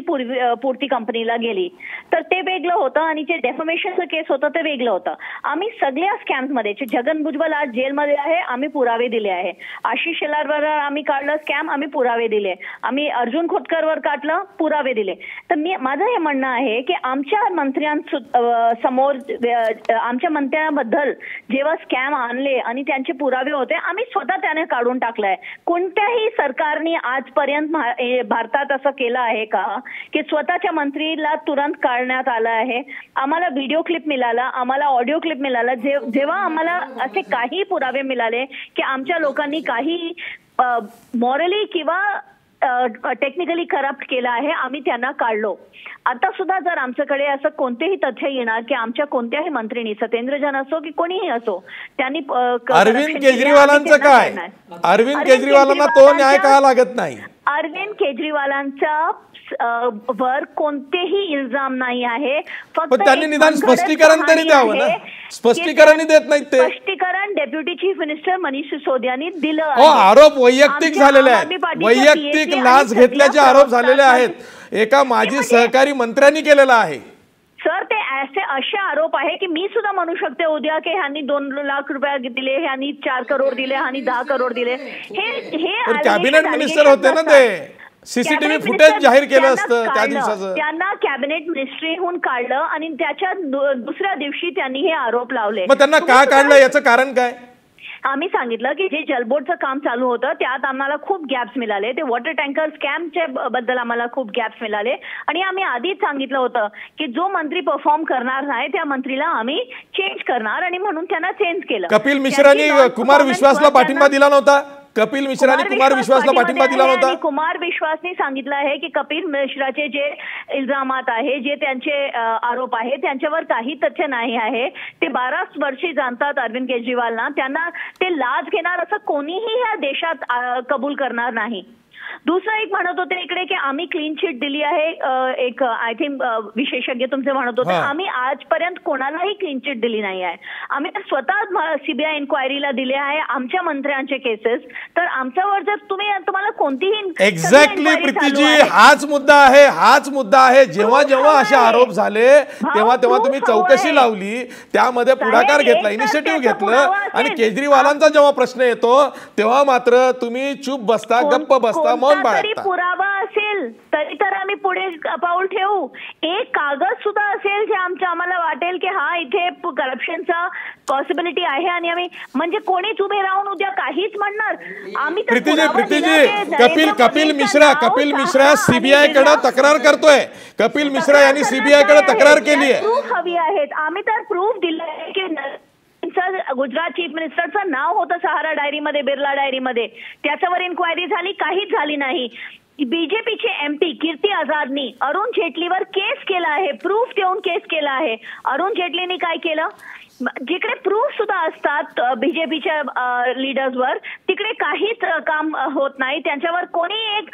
पूर्ती कंपनीला गेली, तर ते वेगळं होतं. आणि जे डेफमेशनचं केस होतं ते वेगळं होतं. आम्ही सगळ्या स्कॅम्समध्ये, छगन भुजबळ आज जेलमध्ये आहे, आम्ही पुरावे दिले आहे. आशिष शेलारवर आम्ही काढलं स्कॅम, आम्ही पुरावे दिले. आम्ही अर्जुन खोतकरवर काढलं, पुरावे दिले. तर माझं हे म्हणणं आहे की आमच्या मंत्र्यांसमोर, आमच्या मंत्र्यांबद्दल जेव्हा स्कॅम आणले आणि त्यांचे पुरावे होते, आम्ही स्वतः त्याने काढून टाकलाय. कोणत्याही सरकारने आजपर्यंत भारतात असं केलं आहे का की स्वतःच्या मंत्रीला तुरंत काढण्यात आलं आहे? आम्हाला व्हिडिओ क्लिप मिळाला, आम्हाला ऑडिओ क्लिप मिळाला. जेव्हा आम्हाला असे काही पुरावे मिळाले की आमच्या लोकांनी काही मॉरली किंवा टेक्निकली करप्ट केलं आहे, आम्ही त्यांना काढलो. आता सुद्धा जर आमच्याकडे असं कोणतेही तथ्य येणार की आमच्या कोणत्याही मंत्रीनी, सत्येंद्र जैन असो की कोणीही असो, त्यांनी अरविंद केजरीवालांचं काय? अरविंद केजरीवालांना तो न्याय का लागत नाही? अरविंद केजरीवालांचा वर कोणतेही इल्जाम नाही आहे. पण त्यांनी निदान स्पष्टीकरण तरी द्यावं ना. स्पष्टीकरण देत नाहीत ते. स्पष्टीकरण डेप्युटी चीफ मिनिस्टर मनीष सिसोदियांनी दिलं. आरोप वैयक्तिक झालेले आहेत, वैयक्तिक लाच घेतल्याचे आरोप झालेले आहेत, एका माजी सहकारी मंत्र्यांनी केलेला आहे. सर ते असे आरोप आहे की मी सुद्धा म्हणू शकते उद्या की ह्यांनी 2 लाख रुपये दिले, ह्यांनी 4 करोड दिले, ह्यांनी 10 करोड दिले. हे कॅबिनेट मिनिस्टर होते ना ते. सीसीटीव्ही फुटेज जाहीर केलं असतं त्या दिवसाचं. त्यांना कॅबिनेट मिनिस्ट्रीहून काढलं आणि त्याच्या दुसऱ्या दिवशी त्यांनी हे आरोप लावले. मग त्यांना का काढलं याचं कारण काय? आम्ही सांगितलं की जे जलबोर्डचं काम चालू होतं त्यात आम्हाला खूप गॅप्स मिळाले. ते वॉटर टँकर स्कॅमचे बद्दल आम्हाला खूप गॅप्स मिळाले आणि आम्ही आधीच सांगितलं होतं की जो मंत्री परफॉर्म करणार नाही त्या मंत्रीला आम्ही चेंज करणार आणि म्हणून त्यांना चेंज केलं. कपिल मिश्रांनी कुमार विश्वासला पाठिंबा दिला नव्हता. कपिल मिश्रांनी कुमार विश्वासला पाठिंबा दिला नव्हता. कुमार विश्वासने सांगितलं आहे की कपिल मिश्राचे जे इल्जामात आहे, जे त्यांचे आरोप आहे त्यांच्यावर काही तथ्य नाही आहे. ते 12 वर्षे जाणतात अरविंद केजरीवालना. त्यांना ते लाच घेणार असं कोणीही ह्या देशात कबूल करणार नाही. दुसरं एक म्हणत होते इकडे की आम्ही क्लीन चिट दिली आहे. एक आय थिंक विशेषज्ञ तुमचे म्हणत होते आम्ही आजपर्यंत कोणालाही क्लीन चिट दिली नाही आहे. आम्ही तर स्वतः सीबीआय इन्क्वायरीला दिले आहे आमच्या मंत्र्यांचे केसेस. तर आमच्यावर जर तुम्हाला कोणतीही एक्झॅक्टली प्रीतीजी हाच मुद्दा आहे, हाच मुद्दा आहे. जेव्हा जेव्हा असे आरोप झाले तेव्हा तेव्हा तुम्ही चौकशी लावली, त्यामध्ये पुढाकार घेतला, इनिशिएटिव्ह घेतलं आणि केजरीवालांचा जेव्हा प्रश्न येतो तेव्हा मात्र तुम्ही चूप बसता, गप्प बसता, मौन बाळगता. पुरावा असेल तरी तर आम्ही पुढे पाऊल ठेवू. एक कागद सुद्धा असेल जे आम्हाला वाटेल की हा इथे करप्शनचा पॉसिबिलिटी आहे आणि आम्ही म्हणजे कोणीच उभे राहून उद्या काहीच म्हणणार आम्ही. प्रीतीजी कपिल मिश्रा सीबीआय कडे तक्रार करतोय. कपिल मिश्रा यांनी सीबीआय कडे तक्रार केली आहे. प्रूफ हवी आहेत. आम्ही तर प्रूफ दिलंय की गुजरात चीफ मिनिस्टरचं नाव होतं सहारा डायरीमध्ये, बिर्ला डायरीमध्ये. त्याच्यावर इन्क्वायरी झाली, काहीच झाली नाही. बीजेपीचे एमपी कीर्ती आझादनी अरुण जेटलीवर केस केला आहे, प्रूफ देऊन केस केला आहे. अरुण जेटलीने काय केलं? जिकडे प्रूफ सुद्धा असतात बीजेपीच्या लीडर्सवर तिकडे काहीच काम होत नाही. त्यांच्यावर कोणी एक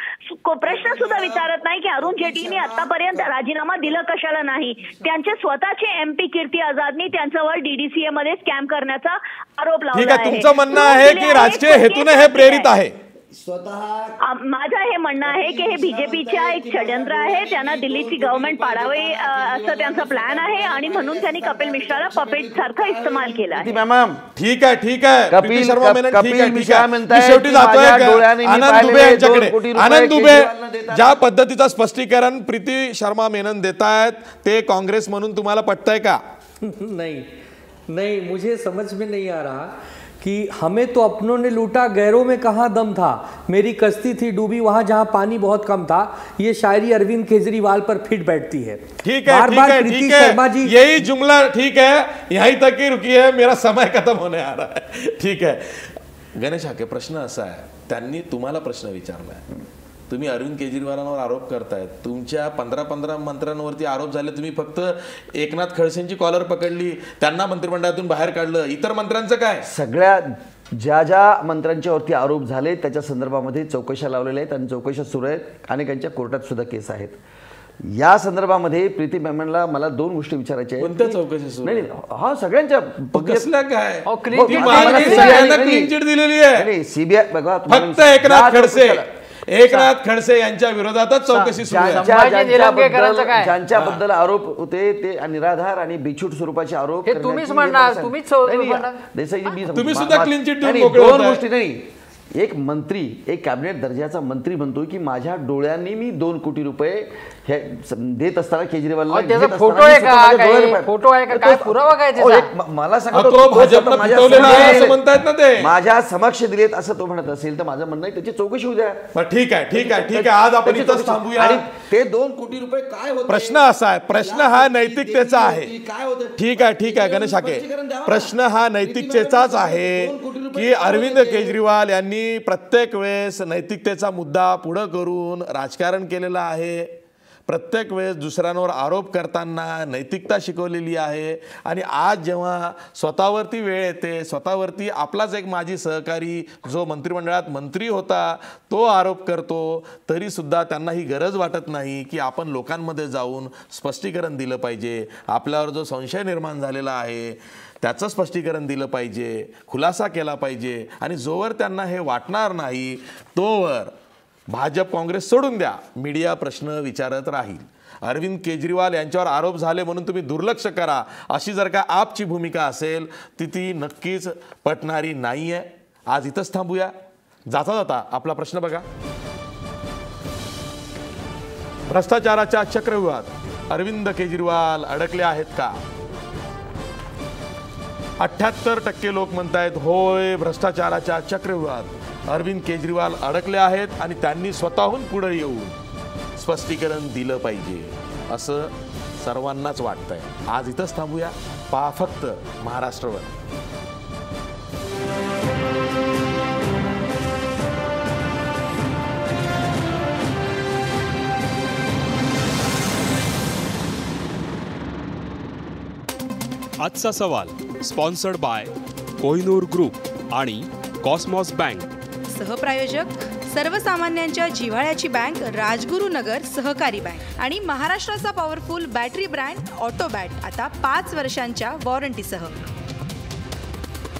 प्रश्न सुद्धा विचारत नाही की अरुण जेटलीने आतापर्यंत राजीनामा दिला कशाला नाही. त्यांचे स्वतःचे एमपी कीर्ती आझादनी त्यांच्यावर डीडीसीए मध्ये स्कॅम करण्याचा आरोप लावला आहे. तुमचं म्हणणं आहे की राजकीय हेतूने हे प्रेरित आहे. माझं हे म्हणणं आहे की हे बीजेपीच्या एक षडयंत्र आहे. त्यांना दिल्लीची गव्हर्नमेंट पाडावी असं त्यांचा प्लॅन आहे आणि म्हणून त्यांनी कपिल मिश्राला पपेट सारखा इस्तेमाल केला आहे. ठीक आहे, ठीक आहे. कपिल मिश्रा शेवटी जातोय आनंद दुबे यांच्याकडे. आनंद दुबे, ज्या पद्धतीचं स्पष्टीकरण प्रीती शर्मा मेनन देतायत ते काँग्रेस म्हणून तुम्हाला पटतंय का? नहीं, मुझे समझ में नहीं आ रहा कि हमें तो अपनों ने लूटा, गैरों में कहाँ दम था. मेरी कश्ती थी डूबी वहां जहां पानी बहुत कम था. ये शायरी अरविंद केजरीवाल पर फिट बैठती है. ठीक है, ठीक है, यही जुमला ठीक है, यहीं तक ही रुकी है. मेरा समय खत्म होने आ रहा है. ठीक है गणेश हाके, प्रश्न असा आहे, त्यांनी तुम्हाला प्रश्न विचारलाय. तुम्ही अरविंद केजरीवालांवर आरोप करतायत. तुमच्या 15 मंत्र्यांवरती आरोप झाले. तुम्ही फक्त एकनाथ खडसेंची कॉलर पकडली, त्यांना मंत्रिमंडळातून बाहेर काढलं. इतर मंत्र्यांचं काय? सगळ्या ज्या मंत्र्यांच्यावरती आरोप झाले त्याच्या संदर्भामध्ये चौकशा लावलेल्या आहेत आणि चौकशा सुरू आहेत. अनेकांच्या कोर्टात सुद्धा केस आहेत. या संदर्भामध्ये प्रीती मेमनला मला 2 गोष्टी विचारायच्या आहेत. कोणत्या चौकशी सुरू? नाही, हा सगळ्यांच्या कसल्या काय क्लीन चिट दिलेली आहे. सीबीआय बघा, फक्त एकनाथ खडसे यांच्या विरोधातच चौकशी सुरू आहे. ज्यांच्याबद्दल आरोप होते ते निराधार आणि बिछूट स्वरूपाचे आरोप तुम्हीच म्हणणार, तुम्ही सुद्धा क्लीन चिट देऊन मोकळे 2 गोष्टी नाही. एक मंत्री, एक कॅबिनेट दर्जाचा मंत्री म्हणतोय की माझ्या डोळ्यांनी मी 2 कोटी रुपये हे देत असताना केजरीवालला फोटो आहे का, फोटो आहे का, काय पुरावा काय त्याचा? मला सांगा, माझ्या समक्ष दिलेत असं तो म्हणत असेल तर माझं म्हणणं आहे त्याची चौकशी होऊ द्या. ठीक आहे, ठीक आहे, ठीक आहे. आज आपण इथंच थांबूया. आणि ते 2 कोटी रुपये काय होते? प्रश्न असा आहे, प्रश्न हा नैतिकतेचा आहे. काय होतं? ठीक आहे, ठीक आहे गणेश हाके, प्रश्न हा नैतिकतेचाच आहे की अरविंद केजरीवाल यांनी प्रत्येक वेळेस नैतिकतेचा मुद्दा पुढे करून राजकारण केलेलं आहे. प्रत्येक वेळेस दुसऱ्यांवर आरोप करताना नैतिकता शिकवलेली आहे आणि आज जेव्हा स्वतःवरती वेळ येते, स्वतःवरती आपलाच एक माजी सहकारी जो मंत्रिमंडळात मंत्री होता तो आरोप करतो, तरीसुद्धा त्यांना ही गरज वाटत नाही की आपण लोकांमध्ये जाऊन स्पष्टीकरण दिलं पाहिजे, आपल्यावर जो संशय निर्माण झालेला आहे त्याचं स्पष्टीकरण दिलं पाहिजे, खुलासा केला पाहिजे. आणि जोवर त्यांना हे वाटणार नाही तोवर भाजप काँग्रेस सोडून द्या, मीडिया प्रश्न विचारत राहील. अरविंद केजरीवाल यांच्यावर आरोप झाले म्हणून तुम्ही दुर्लक्ष करा, अशी जर का आपची भूमिका असेल ती नक्कीच पटणारी नाही आहे. आज इथंच थांबूया. जाता जाता आपला प्रश्न बघा. भ्रष्टाचाराच्या चक्रव्यूहात अरविंद केजरीवाल अडकले आहेत का? 78% लोक म्हणतायत होय, भ्रष्टाचाराच्या चक्रव्यूहात अरविंद केजरीवाल अडकले आहेत आणि त्यांनी स्वतःहून पुढे येऊन स्पष्टीकरण दिलं पाहिजे असं सर्वांनाच वाटतंय. आज इथंच थांबूया. पहा फक्त महाराष्ट्रवर. आजचा सवाल स्पॉन्सर्ड बाय कोहिनूर ग्रुप आणि कॉस्मॉस बँक. सहप्रायोजक सर्वसामान्यांच्या जिव्हाळ्याची बँक राजगुरू नगर सहकारी बँक आणि महाराष्ट्राचा पॉवरफुल बॅटरी ब्रँड ऑटोबॅट आता 5 वर्षांच्या वॉरंटीसह.